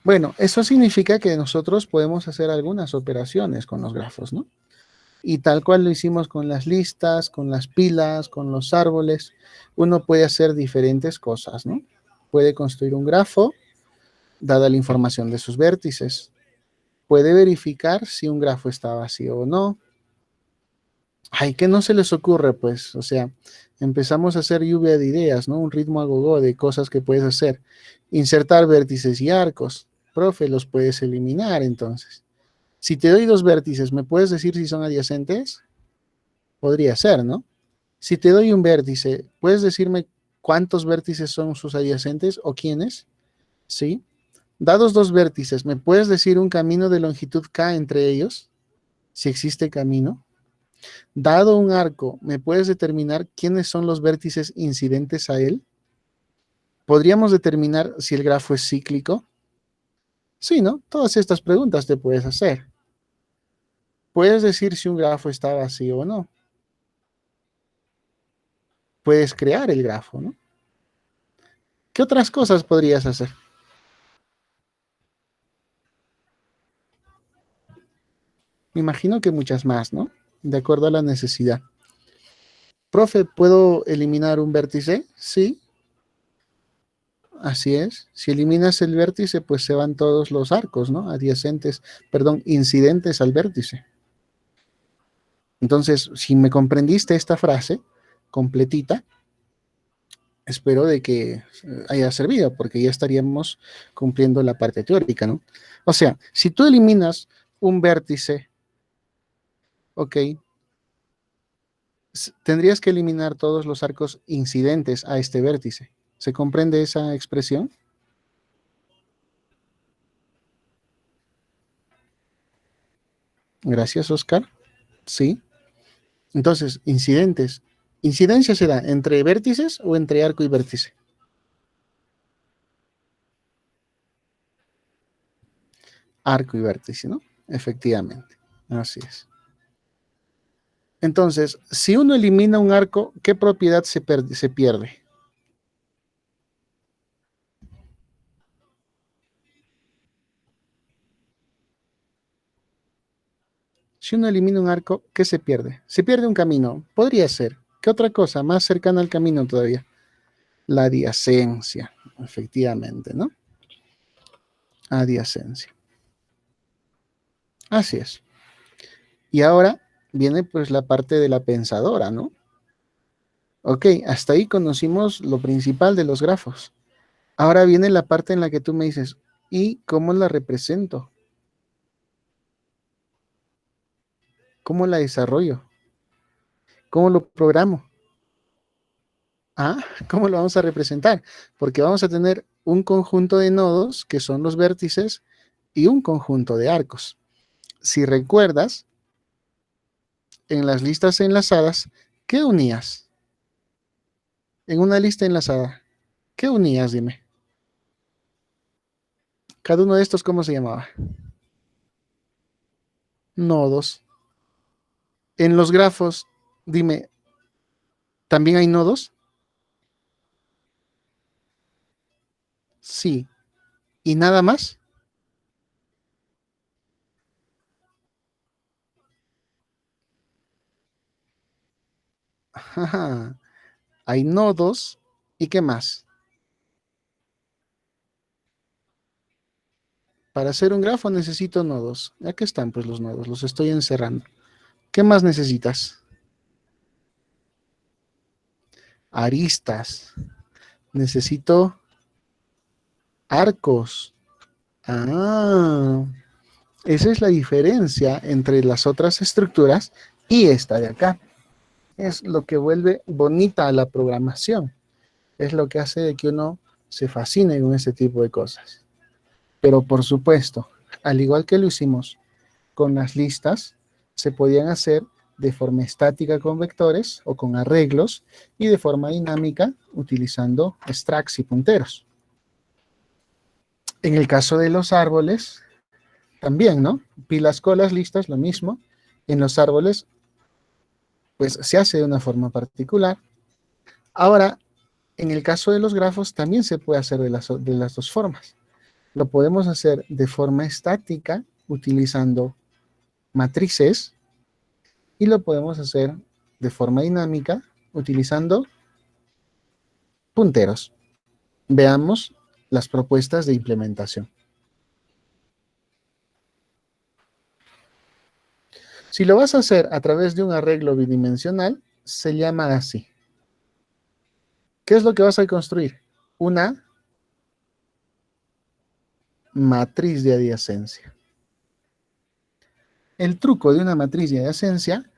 Bueno, eso significa que nosotros podemos hacer algunas operaciones con los grafos, ¿no? Y tal cual lo hicimos con las listas, con las pilas, con los árboles, uno puede hacer diferentes cosas, ¿no? Puede construir un grafo dada la información de sus vértices. Puede verificar si un grafo está vacío o no. Ay, ¿qué no se les ocurre? Pues, o sea, empezamos a hacer lluvia de ideas, ¿no? Un ritmo a gogo de cosas que puedes hacer. Insertar vértices y arcos. Profe, los puedes eliminar entonces. Si te doy dos vértices, ¿me puedes decir si son adyacentes? Podría ser, ¿no? Si te doy un vértice, ¿puedes decirme cuántos vértices son sus adyacentes o quiénes? ¿Sí? Dados dos vértices, ¿me puedes decir un camino de longitud K entre ellos? Si existe camino. Dado un arco, ¿me puedes determinar quiénes son los vértices incidentes a él? ¿Podríamos determinar si el grafo es cíclico? Sí, ¿no? Todas estas preguntas te puedes hacer. Puedes decir si un grafo está vacío o no. Puedes crear el grafo, ¿no? ¿Qué otras cosas podrías hacer? Me imagino que muchas más, ¿no? De acuerdo a la necesidad. Profe, ¿puedo eliminar un vértice? Sí, así es. Si eliminas el vértice, pues se van todos los arcos, ¿no? Adyacentes, perdón, incidentes al vértice. Entonces, si me comprendiste esta frase completita, espero de que haya servido, porque ya estaríamos cumpliendo la parte teórica, ¿no? O sea, si tú eliminas un vértice, ok, tendrías que eliminar todos los arcos incidentes a este vértice. ¿Se comprende esa expresión? Gracias, Oscar. Sí. Entonces, incidentes. ¿Incidencia se da entre vértices o entre arco y vértice? Arco y vértice, ¿no? Efectivamente. Así es. Entonces, si uno elimina un arco, ¿qué propiedad se pierde? Si uno elimina un arco, ¿qué se pierde? Se pierde un camino. Podría ser. ¿Qué otra cosa más cercana al camino todavía? La adyacencia, efectivamente, ¿no? Adyacencia. Así es. Y ahora viene pues la parte de la pensadora, ¿no? Ok, hasta ahí conocimos lo principal de los grafos. Ahora viene la parte en la que tú me dices, ¿y cómo la represento? ¿Cómo la desarrollo? ¿Cómo lo programo? Ah, ¿cómo lo vamos a representar? Porque vamos a tener un conjunto de nodos, que son los vértices, y un conjunto de arcos. Si recuerdas, en las listas enlazadas, ¿qué unías? En una lista enlazada, ¿qué unías? Dime. Cada uno de estos, ¿cómo se llamaba? Nodos. En los grafos, dime, ¿también hay nodos? Sí. ¿Y nada más? Ajá. Hay nodos ¿Y qué más? Para hacer un grafo necesito nodos. Aquí están pues los nodos, los estoy encerrando. ¿Qué más necesitas? Aristas. Necesito arcos. Ah, esa es la diferencia entre las otras estructuras y esta de acá. Es lo que vuelve bonita a la programación. Es lo que hace de que uno se fascine con ese tipo de cosas. Pero por supuesto, al igual que lo hicimos con las listas, se podían hacer de forma estática con vectores o con arreglos y de forma dinámica utilizando stacks y punteros. En el caso de los árboles, también, ¿no? Pilas, colas, listas, lo mismo. En los árboles, pues se hace de una forma particular. Ahora, en el caso de los grafos, también se puede hacer de las dos formas. Lo podemos hacer de forma estática, utilizando matrices, y lo podemos hacer de forma dinámica, utilizando punteros. Veamos las propuestas de implementación. Si lo vas a hacer a través de un arreglo bidimensional, se llama así. ¿Qué es lo que vas a construir? Una matriz de adyacencia. El truco de una matriz de adyacencia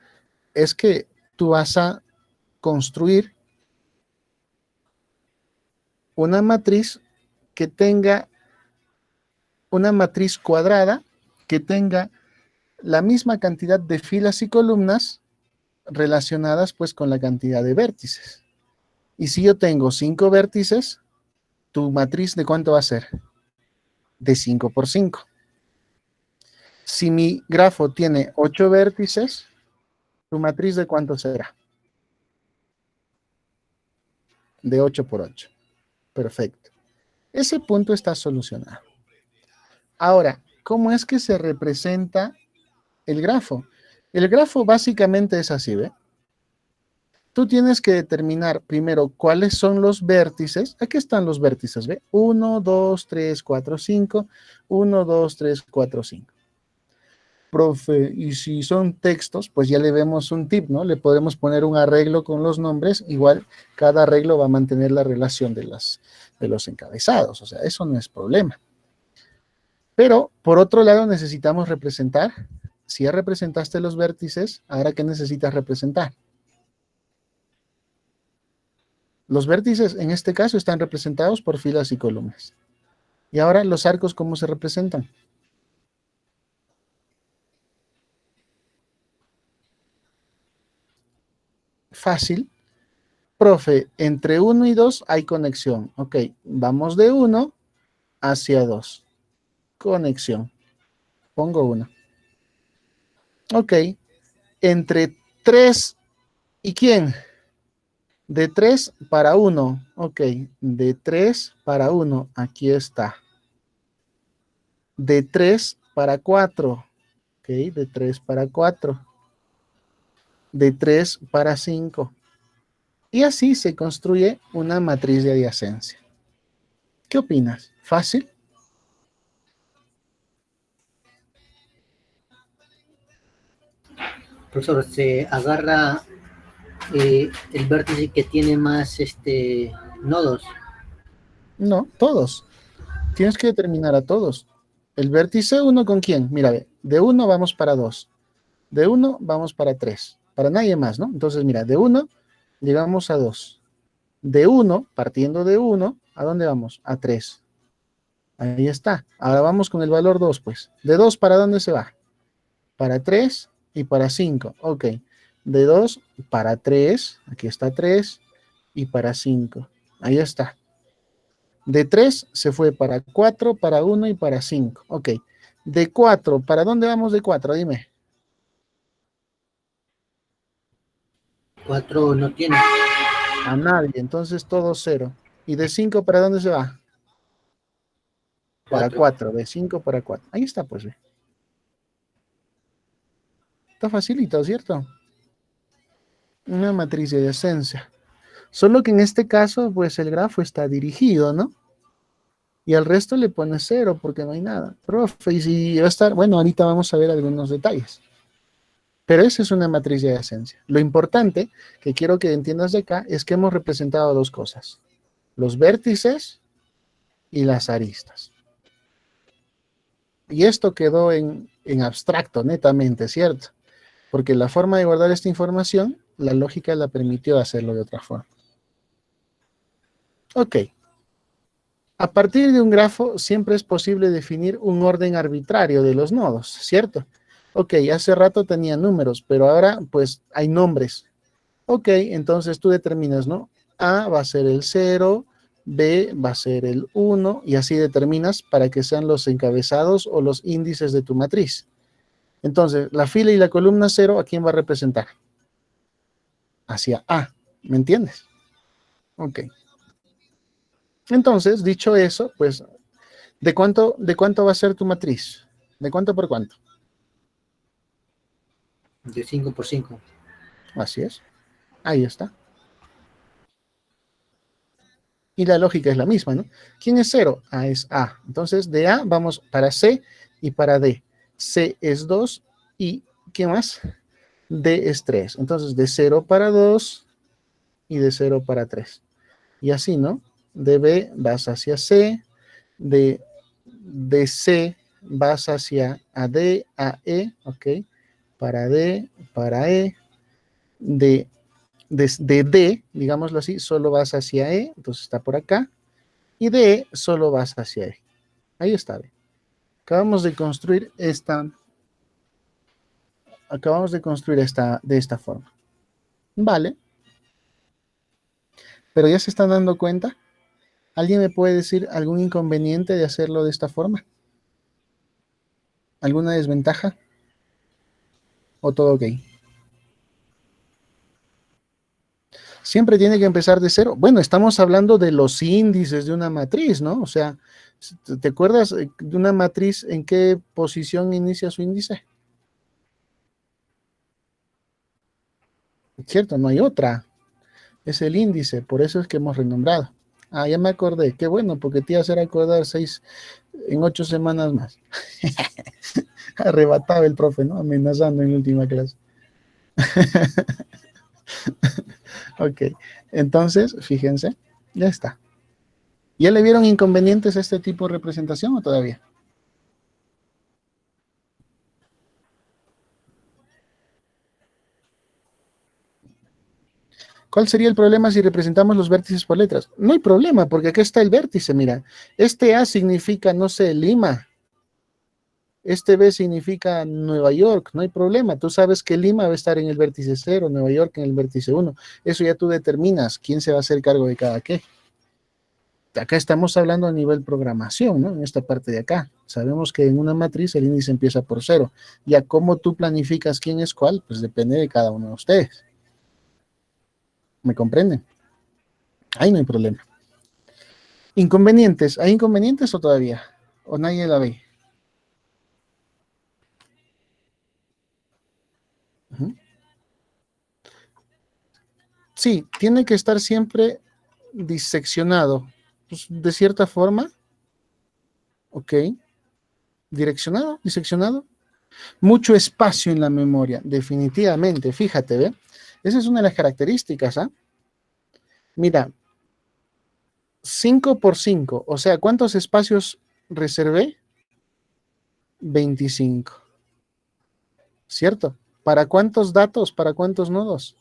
es que tú vas a construir una matriz que tenga una matriz cuadrada que tenga la misma cantidad de filas y columnas relacionadas pues con la cantidad de vértices. Y si yo tengo 5 vértices, tu matriz ¿de cuánto va a ser? De 5 por 5. Si mi grafo tiene 8 vértices, tu matriz ¿de cuánto será? De 8 por 8. Perfecto. Ese punto está solucionado. Ahora, ¿cómo es que se representa el grafo? El grafo básicamente es así, ¿ve? Tú tienes que determinar primero cuáles son los vértices. Aquí están los vértices, ¿ve? 1, 2, 3, 4, 5. 1, 2, 3, 4, 5. Profe, y si son textos, pues ya le vemos un tip, ¿no? Le podemos poner un arreglo con los nombres. Igual, cada arreglo va a mantener la relación de los encabezados. O sea, eso no es problema. Pero, por otro lado, necesitamos representar. Si ya representaste los vértices, ¿ahora qué necesitas representar? Los vértices, en este caso, están representados por filas y columnas. Y ahora, ¿los arcos cómo se representan? Fácil. Profe, entre 1 y 2 hay conexión. Ok, vamos de 1 hacia 2. Conexión. Pongo 1. Ok, entre 3 y ¿quién? De 3 para 1. Ok, de 3 para 1. Aquí está. De 3 para 4. Ok, de 3 para 4. De 3 para 5. Y así se construye una matriz de adyacencia. ¿Qué opinas? ¿Fácil? Profesor, se agarra el vértice que tiene más nodos. No, todos. Tienes que determinar a todos. El vértice 1 ¿con quién? Mira, de 1 vamos para 2. De 1 vamos para 3. Para nadie más, ¿no? Entonces, mira, de 1 llegamos a 2. De 1, partiendo de 1, ¿a dónde vamos? A 3. Ahí está. Ahora vamos con el valor 2, pues. ¿De 2 para dónde se va? Para 3 y para 5. Ok. De 2 para 3. Aquí está 3. Y para 5. Ahí está. De 3 se fue para 4, para 1 y para 5. Ok. De 4, ¿para dónde vamos de 4? Dime. 4 no tiene. A nadie. Entonces todo 0. ¿Y de 5 para dónde se va? Para 4. De 5 para 4. Ahí está, pues. Está facilito, ¿cierto? Una matriz de adyacencia. Solo que en este caso, pues el grafo está dirigido, ¿no? Y al resto le pones 0 porque no hay nada. Profe, y si va a estar, bueno, ahorita vamos a ver algunos detalles. Pero esa es una matriz de adyacencia. Lo importante que quiero que entiendas de acá es que hemos representado dos cosas. Los vértices y las aristas. Y esto quedó en abstracto, netamente, ¿cierto? Porque la forma de guardar esta información, la lógica la permitió hacerlo de otra forma. Ok. A partir de un grafo siempre es posible definir un orden arbitrario de los nodos, ¿cierto? Ok, hace rato tenía números, pero ahora pues hay nombres. Ok, entonces tú determinas, ¿no? A va a ser el 0, B va a ser el 1, y así determinas para que sean los encabezados o los índices de tu matriz. Entonces, la fila y la columna 0, ¿a quién va a representar? Hacia A, ¿me entiendes? Ok. Entonces, dicho eso, pues, ¿de cuánto va a ser tu matriz? ¿De cuánto por cuánto? De 5 por 5. Así es. Ahí está. Y la lógica es la misma, ¿no? ¿Quién es 0? A es A. Entonces, de A vamos para C y para D. C es 2 y ¿qué más? D es 3. Entonces, de 0 para 2 y de 0 para 3. Y así, ¿no? De B vas hacia C, de C vas hacia a D, a E, ¿ok? Para D, para E, de D, digámoslo así, solo vas hacia E, entonces está por acá, y de E solo vas hacia E. Ahí está. Acabamos de construir esta de esta forma. Vale. Pero ya se están dando cuenta. ¿Alguien me puede decir algún inconveniente de hacerlo de esta forma? ¿Alguna desventaja? ¿O todo ok? Siempre tiene que empezar de cero. Bueno, estamos hablando de los índices de una matriz, ¿no? O sea, ¿te acuerdas de una matriz en qué posición inicia su índice? ¿Cierto? No hay otra. Es el índice, por eso es que hemos renombrado. Ah, ya me acordé. Qué bueno, porque te iba a hacer acordar en 8 semanas más. Arrebataba el profe, ¿no? Amenazando en última clase. Ok, entonces, fíjense, ya está. ¿Ya le vieron inconvenientes a este tipo de representación o todavía? ¿Cuál sería el problema si representamos los vértices por letras? No hay problema, porque acá está el vértice, mira. Este A significa, no sé, Lima. Este B significa Nueva York, no hay problema. Tú sabes que Lima va a estar en el vértice 0, Nueva York en el vértice 1. Eso ya tú determinas quién se va a hacer cargo de cada qué. Acá estamos hablando a nivel programación, ¿no? En esta parte de acá. Sabemos que en una matriz el índice empieza por 0. Ya cómo tú planificas quién es cuál, pues depende de cada uno de ustedes. ¿Me comprenden? Ahí no hay problema. ¿Inconvenientes? ¿Hay inconvenientes o todavía? ¿O nadie la ve? Uh-huh. Sí, tiene que estar siempre diseccionado. Pues, de cierta forma, ok. Direccionado, diseccionado. Mucho espacio en la memoria, definitivamente. Fíjate, ¿ve? Esa es una de las características, ¿ah? Mira, 5 por 5, o sea, ¿cuántos espacios reservé? 25. ¿Cierto? ¿Para cuántos datos? ¿Para cuántos nodos?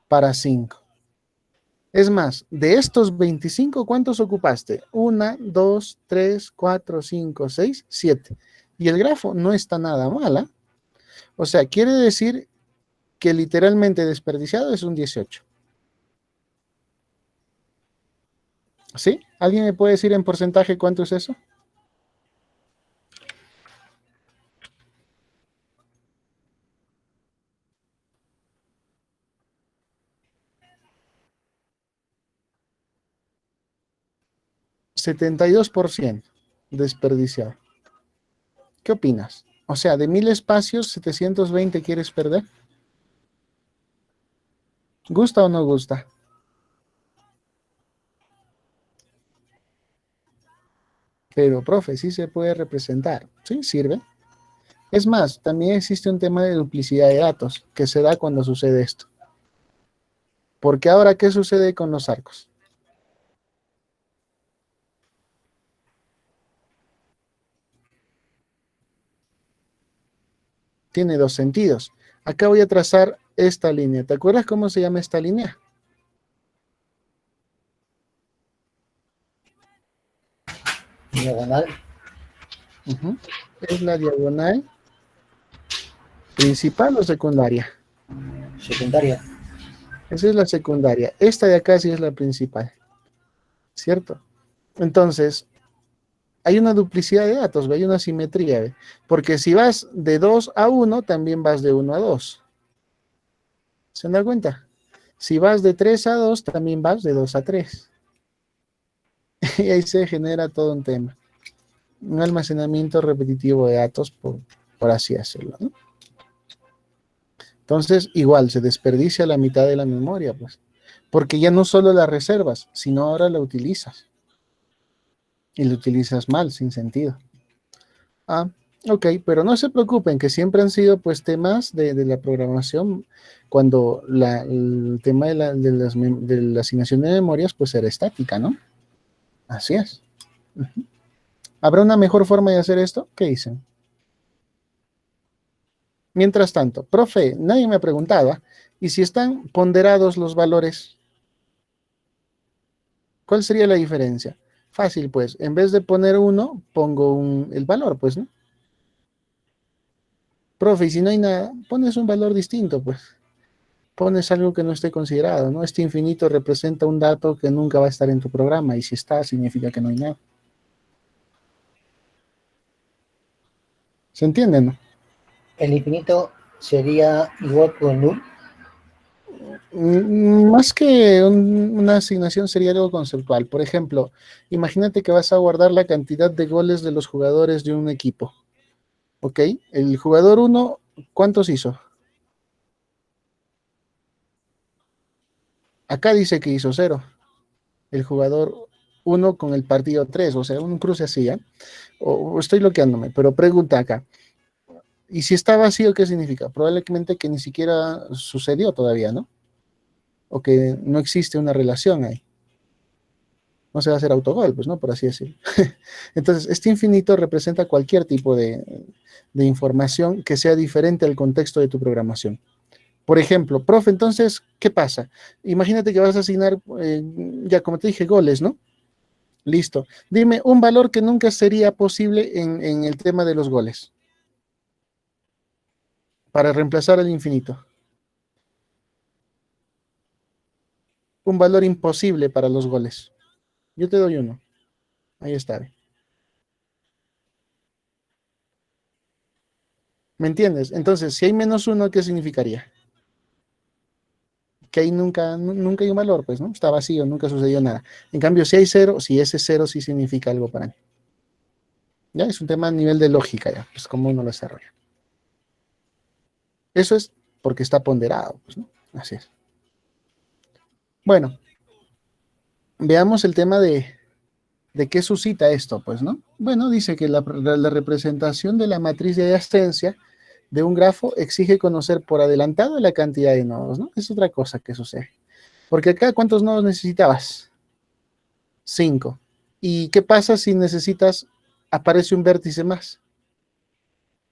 Para 5. Es más, de estos 25, ¿cuántos ocupaste? 1, 2, 3, 4, 5, 6, 7. Y el grafo no está nada mal, ¿eh? O sea, quiere decir que literalmente desperdiciado es un 18. ¿Sí? ¿Alguien me puede decir en porcentaje cuánto es eso? %72 desperdiciado. ¿Qué opinas? O sea, de 1000 espacios, 720 quieres perder. ¿Gusta o no gusta? Pero, profe, sí se puede representar. Sí, sirve. Es más, también existe un tema de duplicidad de datos que se da cuando sucede esto. Porque ahora, ¿qué sucede con los arcos? Tiene dos sentidos. Acá voy a trazar esta línea. ¿Te acuerdas cómo se llama esta línea? Diagonal. Es la diagonal principal o secundaria. Secundaria. Esa es la secundaria. Esta de acá sí es la principal. ¿Cierto? Entonces, hay una duplicidad de datos, ¿ve? Hay una simetría, ¿ve? Porque si vas de 2 a 1, también vas de 1 a 2. ¿Se dan cuenta? Si vas de 3 a 2, también vas de 2 a 3. Y ahí se genera todo un tema. Un almacenamiento repetitivo de datos, por así hacerlo, ¿no? Entonces, igual, se desperdicia la mitad de la memoria, pues. Porque ya no solo la reservas, sino ahora la utilizas. Y la utilizas mal, sin sentido. Ah, ok, pero no se preocupen, que siempre han sido pues temas de la programación cuando el tema de la asignación de memorias pues era estática, ¿no? Así es. ¿Habrá una mejor forma de hacer esto? ¿Qué dicen? Mientras tanto, profe, nadie me preguntaba, ¿y si están ponderados los valores? ¿Cuál sería la diferencia? Fácil, pues, en vez de poner 1, pongo el valor, pues, ¿no? Profe, y si no hay nada, pones un valor distinto, pues. Pones algo que no esté considerado, ¿no? Este infinito representa un dato que nunca va a estar en tu programa, y si está, significa que no hay nada. ¿Se entiende, no? El infinito sería igual que un null. Más que una asignación sería algo conceptual. Por ejemplo, imagínate que vas a guardar la cantidad de goles de los jugadores de un equipo. ¿Ok? El jugador 1, ¿cuántos hizo? Acá dice que hizo 0. El jugador 1 con el partido 3, o sea, un cruce así, ¿ya? O estoy bloqueándome, pero pregunta acá. ¿Y si está vacío, qué significa? Probablemente que ni siquiera sucedió todavía, ¿no? O que no existe una relación ahí. No se va a hacer autogol, pues, ¿no? Por así decirlo. Entonces, este infinito representa cualquier tipo de información que sea diferente al contexto de tu programación. Por ejemplo, profe, entonces, ¿qué pasa? Imagínate que vas a asignar, ya como te dije, goles, ¿no? Listo. Dime un valor que nunca sería posible en el tema de los goles para reemplazar el infinito. Un valor imposible para los goles. Yo te doy uno. Ahí está. ¿Me entiendes? Entonces, si hay menos uno, ¿qué significaría? Que ahí nunca hay un valor, pues, ¿no? Está vacío, nunca sucedió nada. En cambio, si hay 0, si ese 0 sí significa algo para mí. Ya es un tema a nivel de lógica, ya, pues cómo uno lo desarrolla. Eso es porque está ponderado, pues, ¿no? Así es. Bueno, veamos el tema de qué suscita esto, pues, ¿no? Bueno, dice que la representación de la matriz de adyacencia de un grafo exige conocer por adelantado la cantidad de nodos, ¿no? Es otra cosa que sucede. Porque acá, ¿cuántos nodos necesitabas? 5. ¿Y qué pasa si necesitas, aparece un vértice más?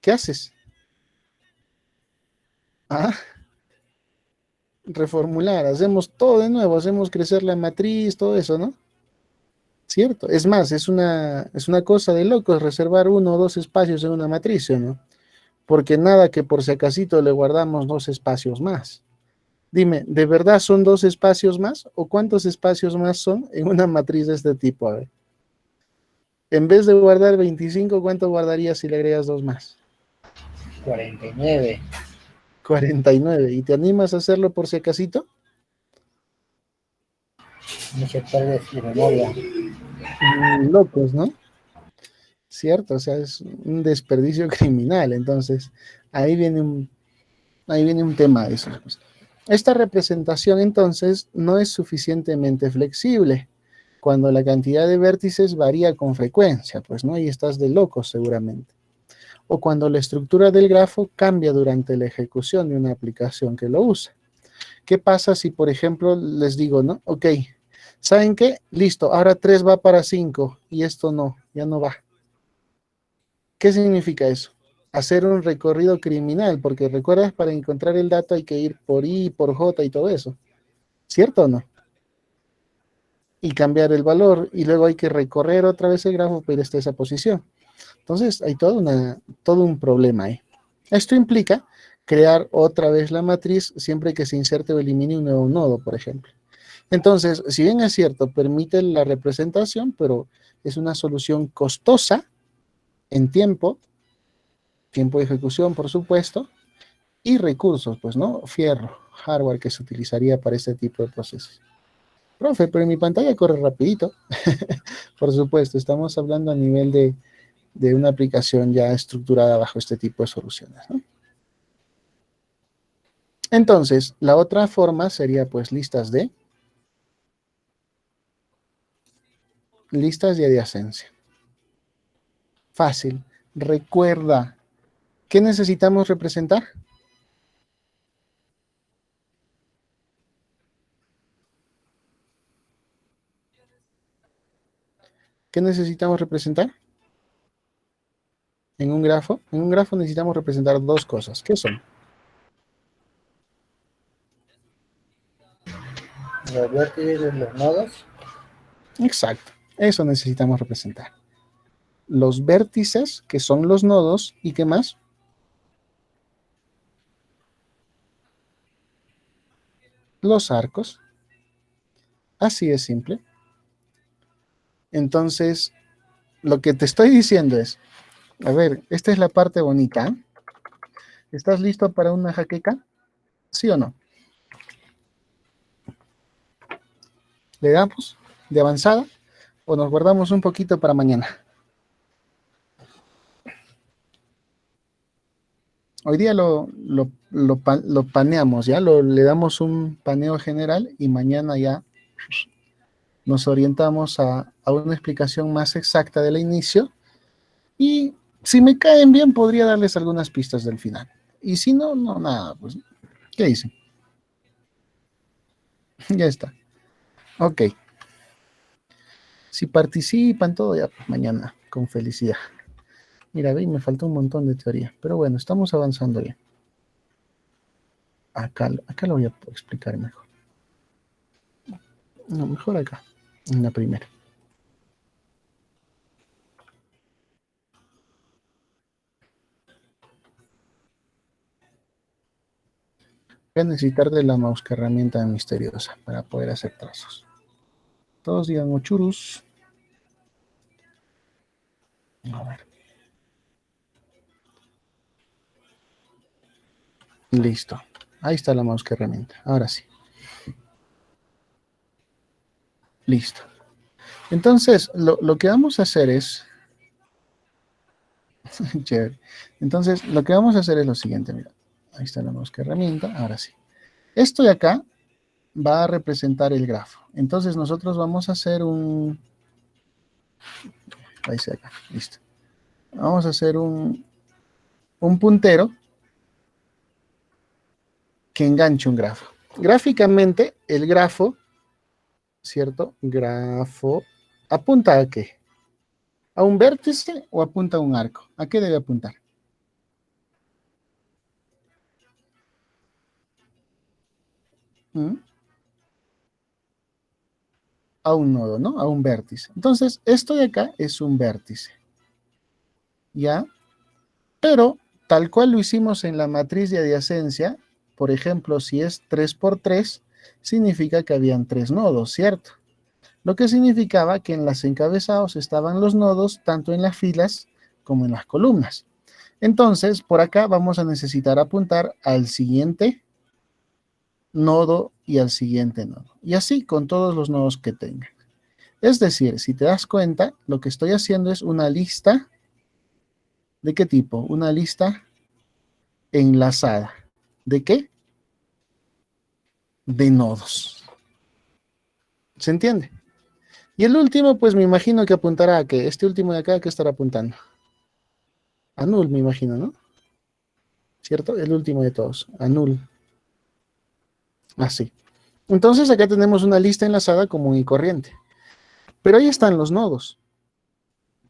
¿Qué haces? Ah, reformular, hacemos todo de nuevo, hacemos crecer la matriz, todo eso, ¿no? ¿Cierto? Es más, es una cosa de locos reservar 1 o 2 espacios en una matriz, ¿no? Porque nada que por si acasito le guardamos 2 espacios más. Dime, ¿de verdad son 2 espacios más? ¿O cuántos espacios más son en una matriz de este tipo? A ver. En vez de guardar 25, ¿cuánto guardarías si le agregas 2 más? 49. 49. ¿Y te animas a hacerlo por si acasito? Muchas tardes de memoria. Locos, ¿no? Cierto, o sea, es un desperdicio criminal. Entonces, ahí viene un tema de eso. Esta representación, entonces, no es suficientemente flexible. cuando la cantidad de vértices varía con frecuencia, pues, ¿no? Ahí estás de loco seguramente. O cuando la estructura del grafo cambia durante la ejecución de una aplicación que lo usa. ¿Qué pasa si, por ejemplo, les digo, ¿no? Ok, ¿saben qué? Listo, ahora 3 va para 5 y esto no, ya no va. ¿Qué significa eso? Hacer un recorrido criminal, porque recuerdas, para encontrar el dato hay que ir por I, por J y todo eso. ¿Cierto o no? Y cambiar el valor, y luego hay que recorrer otra vez el grafo para ir hasta esa posición. Entonces hay todo un problema ahí. Esto implica crear otra vez la matriz siempre que se inserte o elimine un nuevo nodo, por ejemplo. Entonces, si bien es cierto, permite la representación, pero es una solución costosa en tiempo de ejecución, por supuesto, y recursos, pues, ¿no? Fierro, hardware que se utilizaría para este tipo de procesos. Profe, pero en mi pantalla corre rapidito. Por supuesto, estamos hablando a nivel de una aplicación ya estructurada bajo este tipo de soluciones, ¿no? Entonces, la otra forma sería, pues, listas de adyacencia. Fácil. Recuerda, ¿qué necesitamos representar? ¿Qué necesitamos representar? En un grafo. En un grafo necesitamos representar dos cosas. ¿Qué son? Los vértices de los nodos. Exacto. Eso necesitamos representar. Los vértices, que son los nodos, ¿y qué más? Los arcos. Así de simple. Entonces, lo que te estoy diciendo es, a ver, esta es la parte bonita. ¿Estás listo para una jaqueca? ¿Sí o no? ¿Le damos de avanzada o nos guardamos un poquito para mañana? Hoy día lo paneamos, ¿ya? Le damos un paneo general y mañana ya nos orientamos a una explicación más exacta del inicio. Y si me caen bien, podría darles algunas pistas del final. Y si no, no, nada, pues, ¿qué dicen? Ya está. Ok. Si participan todo, ya pues, mañana, con felicidad. Mira, ve, me faltó un montón de teoría. Pero bueno, estamos avanzando bien. Acá lo voy a explicar mejor. No, mejor acá, en la primera. Voy a necesitar de la mouse, que herramienta misteriosa, para poder hacer trazos. Todos digan ochurus. A ver. Listo. Ahí está la mouse, que herramienta. Ahora sí. Listo. Entonces, lo que vamos a hacer es... Chévere. Entonces, lo que vamos a hacer es lo siguiente, mira. Ahí está la mouse, que herramienta. Ahora sí. Esto de acá va a representar el grafo. Entonces, nosotros vamos a hacer un... Ahí está acá. Listo. Vamos a hacer un puntero que enganche un grafo. Gráficamente, el grafo, ¿cierto? Grafo, ¿apunta a qué? ¿A un vértice o apunta a un arco? ¿A qué debe apuntar? ¿Mm? A un nodo, ¿no? A un vértice. Entonces, esto de acá es un vértice. ¿Ya? Pero, tal cual lo hicimos en la matriz de adyacencia, por ejemplo, si es 3 por 3, significa que habían 3 nodos, ¿cierto? Lo que significaba que en los encabezados estaban los nodos tanto en las filas como en las columnas. Entonces, por acá vamos a necesitar apuntar al siguiente nodo y al siguiente nodo. Y así con todos los nodos que tengan. Es decir, si te das cuenta, lo que estoy haciendo es una lista. ¿De qué tipo? Una lista enlazada. ¿De qué? De nodos. ¿Se entiende? Y el último, pues me imagino que apuntará a que este último de acá, ¿qué estará apuntando? A null, me imagino, ¿no? ¿Cierto? El último de todos, a null. Así. Entonces acá tenemos una lista enlazada común y corriente. Pero ahí están los nodos.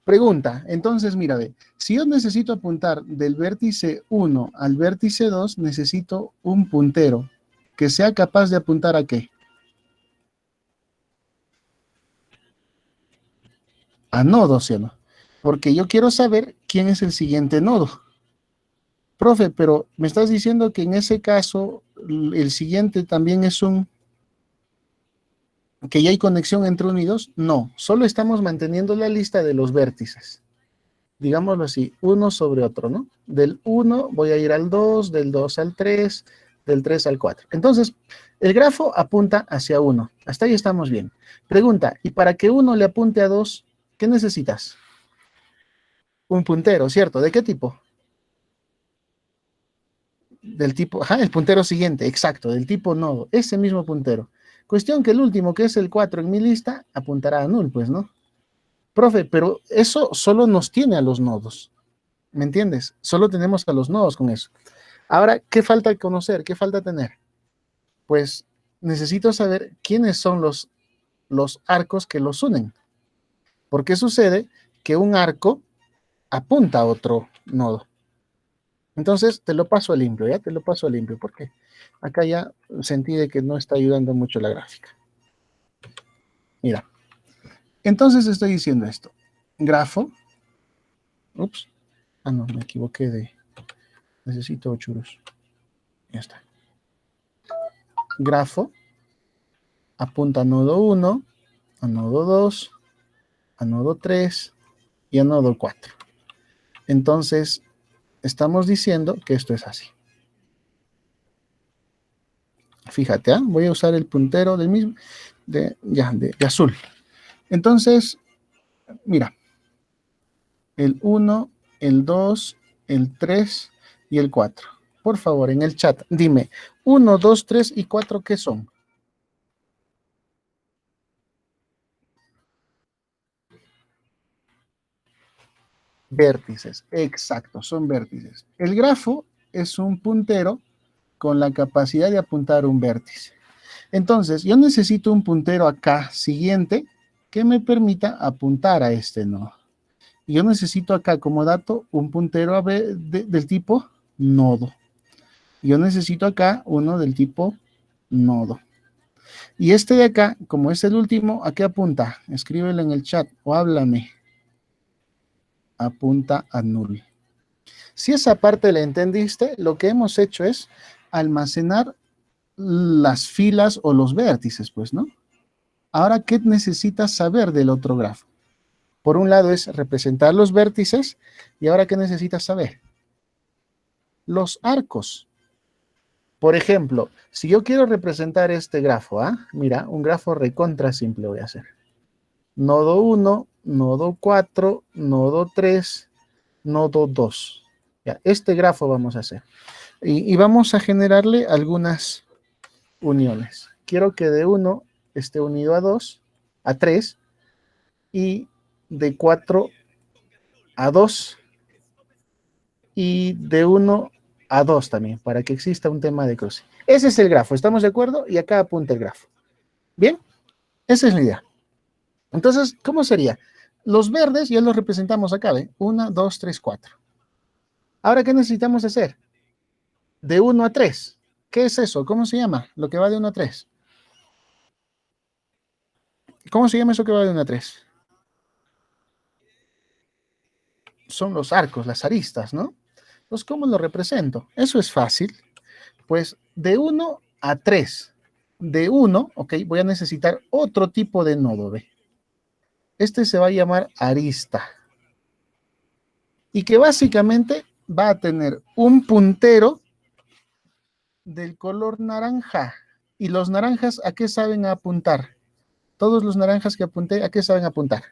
Pregunta, entonces mira, ve, si yo necesito apuntar del vértice 1 al vértice 2, necesito un puntero que sea capaz de apuntar ¿a qué? A nodos, ¿sí o no? Porque yo quiero saber quién es el siguiente nodo. Profe, pero me estás diciendo que en ese caso el siguiente también es que ya hay conexión entre uno y dos. No, solo estamos manteniendo la lista de los vértices. Digámoslo así, uno sobre otro, ¿no? Del 1 voy a ir al 2, del 2 al 3, del 3 al 4. Entonces, el grafo apunta hacia 1. Hasta ahí estamos bien. Pregunta, ¿y para que 1 le apunte a 2, qué necesitas? Un puntero, ¿cierto? ¿De qué tipo? Del tipo, ajá, el puntero siguiente, exacto, del tipo nodo, ese mismo puntero. Cuestión que el último, que es el 4 en mi lista, apuntará a null, pues, ¿no? Profe, pero eso solo nos tiene a los nodos, ¿me entiendes? Solo tenemos a los nodos con eso. Ahora, ¿qué falta conocer? ¿Qué falta tener? Pues necesito saber quiénes son los arcos que los unen. Porque sucede que un arco apunta a otro nodo. Entonces, te lo paso a limpio, ¿ya? Te lo paso a limpio, porque acá ya sentí de que no está ayudando mucho la gráfica. Mira, entonces estoy diciendo esto. Grafo. Ups. Ah, no, me equivoqué de... Necesito churros. Ya está. Grafo apunta a nodo 1, a nodo 2, a nodo 3 y a nodo 4. Entonces, estamos diciendo que esto es así. Fíjate, ¿eh? Voy a usar el puntero del mismo, de azul. Entonces, mira, el 1, el 2, el 3 y el 4. Por favor, en el chat, dime, 1, 2, 3 y 4, ¿qué son? Vértices, exacto, son vértices. El grafo es un puntero con la capacidad de apuntar un vértice. Entonces, yo necesito un puntero acá siguiente que me permita apuntar a este nodo. Y yo necesito acá como dato un puntero del tipo nodo. Yo necesito acá uno del tipo nodo. Y este de acá, como es el último, ¿a qué apunta? Escríbelo en el chat o háblame. Apunta a null. Si esa parte la entendiste, lo que hemos hecho es almacenar las filas o los vértices, pues, ¿no? Ahora, ¿qué necesitas saber del otro grafo? Por un lado es representar los vértices, y ahora, ¿qué necesitas saber? Los arcos. Por ejemplo, si yo quiero representar este grafo, ¿ah? Mira, un grafo recontra simple voy a hacer. Nodo 1, nodo 4, nodo 3, nodo 2. Ya, este grafo vamos a hacer. Y vamos a generarle algunas uniones. Quiero que de 1 esté unido a 2, a 3, y de 4 a 2, y de 1 a 2 también, para que exista un tema de cruce. Ese es el grafo, ¿estamos de acuerdo? Y acá apunta el grafo. ¿Bien? Esa es la idea. Entonces, ¿cómo sería? Los verdes ya los representamos acá, ¿ven? 1, 2, 3, 4. Ahora, ¿qué necesitamos hacer? De 1 a 3. ¿Qué es eso? ¿Cómo se llama? Lo que va de 1 a 3. ¿Cómo se llama eso que va de 1 a 3? Son los arcos, las aristas, ¿no? Entonces, ¿cómo lo represento? Eso es fácil. Pues de 1 a 3. De 1, ok, voy a necesitar otro tipo de nodo, ¿ve? Este se va a llamar arista. Y que básicamente va a tener un puntero del color naranja. ¿Y los naranjas a qué saben apuntar? Todos los naranjas que apunté, ¿a qué saben apuntar?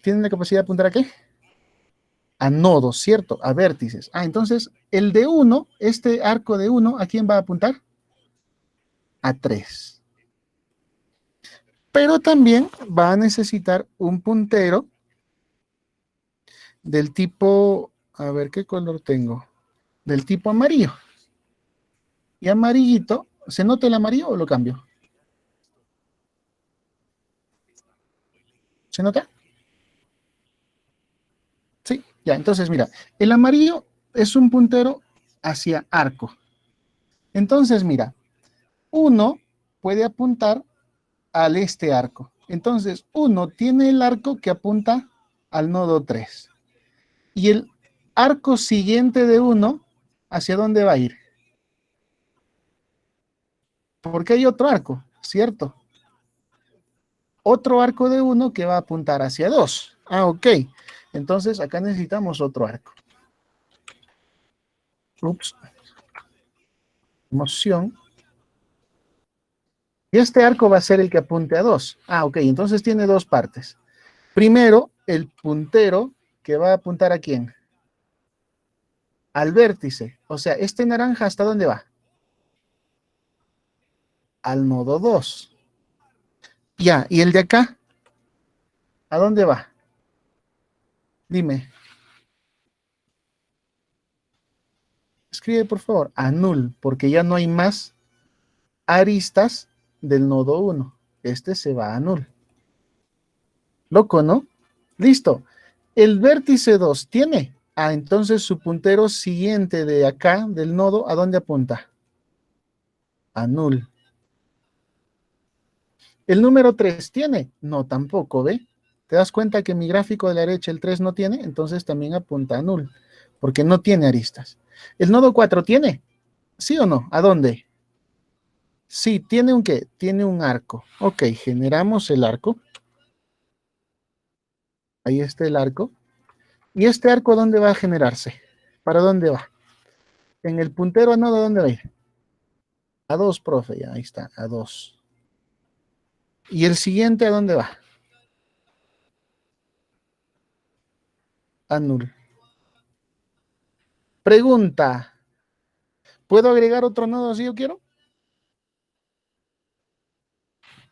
¿Tienen la capacidad de apuntar a qué? A nodos, ¿cierto? A vértices. Ah, entonces, el de 1, este arco de 1, ¿a quién va a apuntar? a 3. Pero también va a necesitar un puntero del tipo, a ver qué color tengo, del tipo amarillo. Y amarillito, ¿se nota el amarillo o lo cambio? ¿Se nota? Sí, ya, entonces mira, el amarillo es un puntero hacia arco. Entonces mira, uno puede apuntar al este arco. Entonces, uno tiene el arco que apunta al nodo 3. Y el arco siguiente de uno, ¿hacia dónde va a ir? Porque hay otro arco, ¿cierto? Otro arco de uno que va a apuntar hacia 2. Ah, ok. Entonces, acá necesitamos otro arco. Ups. Moción. Y este arco va a ser el que apunte a 2. Ah, ok. Entonces tiene dos partes. Primero, el puntero que va a apuntar ¿a quién? Al vértice. O sea, este naranja, ¿hasta dónde va? Al nodo 2. Ya, ¿y el de acá? ¿A dónde va? Dime. Escribe, por favor. A null, porque ya no hay más aristas del nodo 1. Este se va a null. Loco, ¿no? Listo. El vértice 2 tiene. Ah, entonces su puntero siguiente de acá, del nodo, ¿a dónde apunta? A null. ¿El número 3 tiene? No, tampoco, ¿ve? ¿Te das cuenta que mi gráfico de la derecha el 3 no tiene? Entonces también apunta a null, porque no tiene aristas. ¿El nodo 4 tiene? ¿Sí o no? ¿A dónde? Sí, ¿tiene un qué? Tiene un arco. Ok, generamos el arco. Ahí está el arco. ¿Y este arco dónde va a generarse? ¿Para dónde va? En el puntero a nodo, ¿dónde va a ir? A 2, profe, ya, ahí está, a 2. ¿Y el siguiente a dónde va? A null. Pregunta, ¿puedo agregar otro nodo si yo quiero?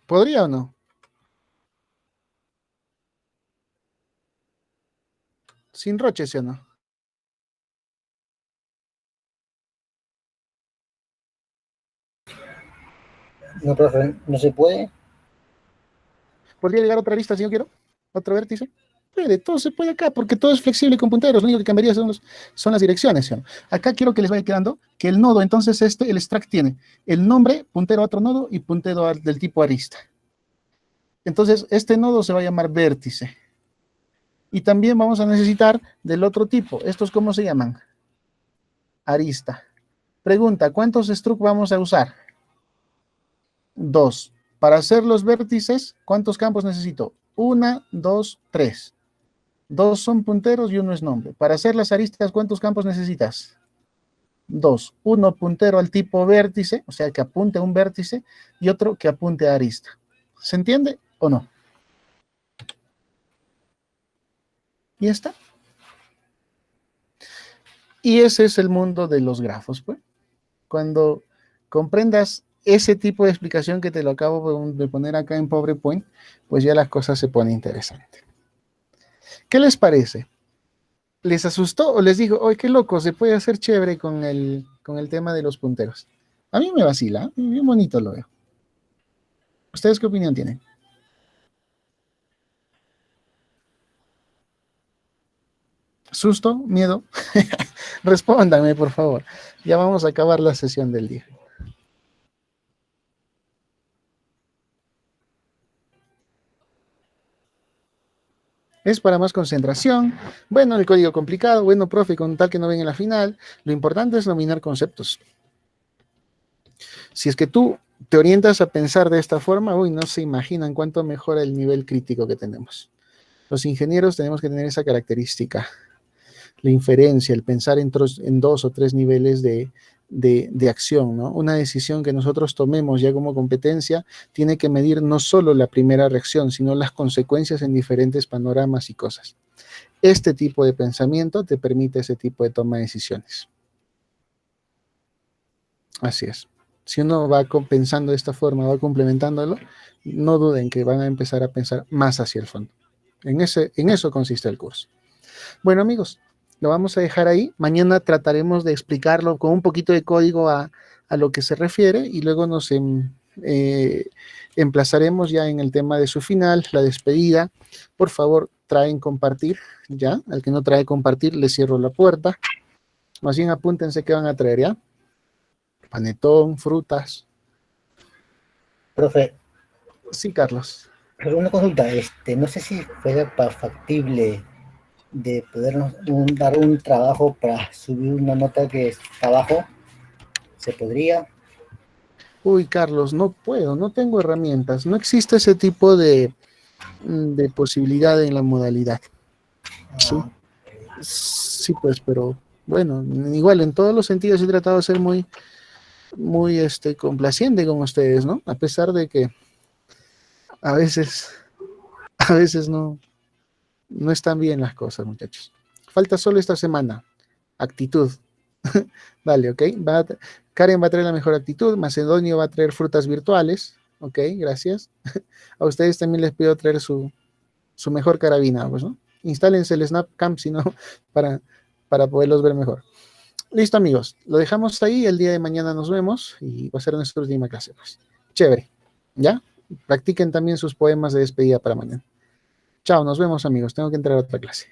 ¿Podría o no? Sin roche, ¿sí o no? No, profe, no se puede. ¿Podría agregar otra lista si yo quiero? ¿Otro vértice? Puede, todo se puede acá, porque todo es flexible con punteros. Lo único que cambiaría son las direcciones, ¿sí o no? Acá quiero que les vaya quedando que el nodo, entonces el extract tiene el nombre, puntero a otro nodo y puntero del tipo arista. Entonces, este nodo se va a llamar vértice. Y también vamos a necesitar del otro tipo. ¿Estos cómo se llaman? Arista. Pregunta, ¿cuántos struct vamos a usar? 2. Para hacer los vértices, ¿cuántos campos necesito? 1, 2, 3. 2 son punteros y 1 es nombre. Para hacer las aristas, ¿cuántos campos necesitas? 2. Uno puntero al tipo vértice, o sea, que apunte a un vértice, y otro que apunte a arista. ¿Se entiende o no? Y está. Y ese es el mundo de los grafos, pues. Cuando comprendas ese tipo de explicación que te lo acabo de poner acá en PowerPoint, pues ya las cosas se ponen interesantes. ¿Qué les parece? ¿Les asustó o les dijo, oye, qué loco, se puede hacer chévere con el tema de los punteros? A mí me vacila, ¿eh? Bien bonito lo veo. ¿Ustedes qué opinión tienen? ¿Susto? ¿Miedo? Respóndanme, por favor. Ya vamos a acabar la sesión del día. Es para más concentración. Bueno, el código complicado. Bueno, profe, con tal que no venga en la final, lo importante es dominar conceptos. Si es que tú te orientas a pensar de esta forma, uy, no se imaginan cuánto mejora el nivel crítico que tenemos. Los ingenieros tenemos que tener esa característica, la inferencia, el pensar en 2 o 3 niveles de acción, ¿no? Una decisión que nosotros tomemos ya como competencia tiene que medir no solo la primera reacción, sino las consecuencias en diferentes panoramas y cosas. Este tipo de pensamiento te permite ese tipo de toma de decisiones. Así es. Si uno va pensando de esta forma, va complementándolo, no duden que van a empezar a pensar más hacia el fondo. En eso consiste el curso. Bueno, amigos, lo vamos a dejar ahí. Mañana trataremos de explicarlo con un poquito de código a lo que se refiere y luego nos emplazaremos ya en el tema de su final, la despedida. Por favor, traen compartir, ya. Al que no trae compartir, le cierro la puerta. Más bien apúntense qué van a traer, ¿ya? Panetón, frutas. Profe, Sí, Carlos. pero una consulta, no sé si fuera factible de podernos dar un trabajo para subir una nota que está abajo. ¿Se podría? Uy, Carlos, no puedo, no tengo herramientas. No existe ese tipo de posibilidad en la modalidad. Sí, sí, pues, pero bueno, igual en todos los sentidos he tratado de ser muy complaciente con ustedes, ¿no? A pesar de que a veces no están bien las cosas, muchachos. Falta solo esta semana. Actitud. Vale, ok. Karen va a traer la mejor actitud. Macedonio va a traer frutas virtuales. Ok, gracias. A ustedes también les pido traer su mejor carabina, pues, ¿no? Instálense el SnapCam, si no, para poderlos ver mejor. Listo, amigos. Lo dejamos ahí. El día de mañana nos vemos y va a ser nuestra última clase, pues. Chévere. ¿Ya? Practiquen también sus poemas de despedida para mañana. Chao, nos vemos, amigos. Tengo que entrar a otra clase.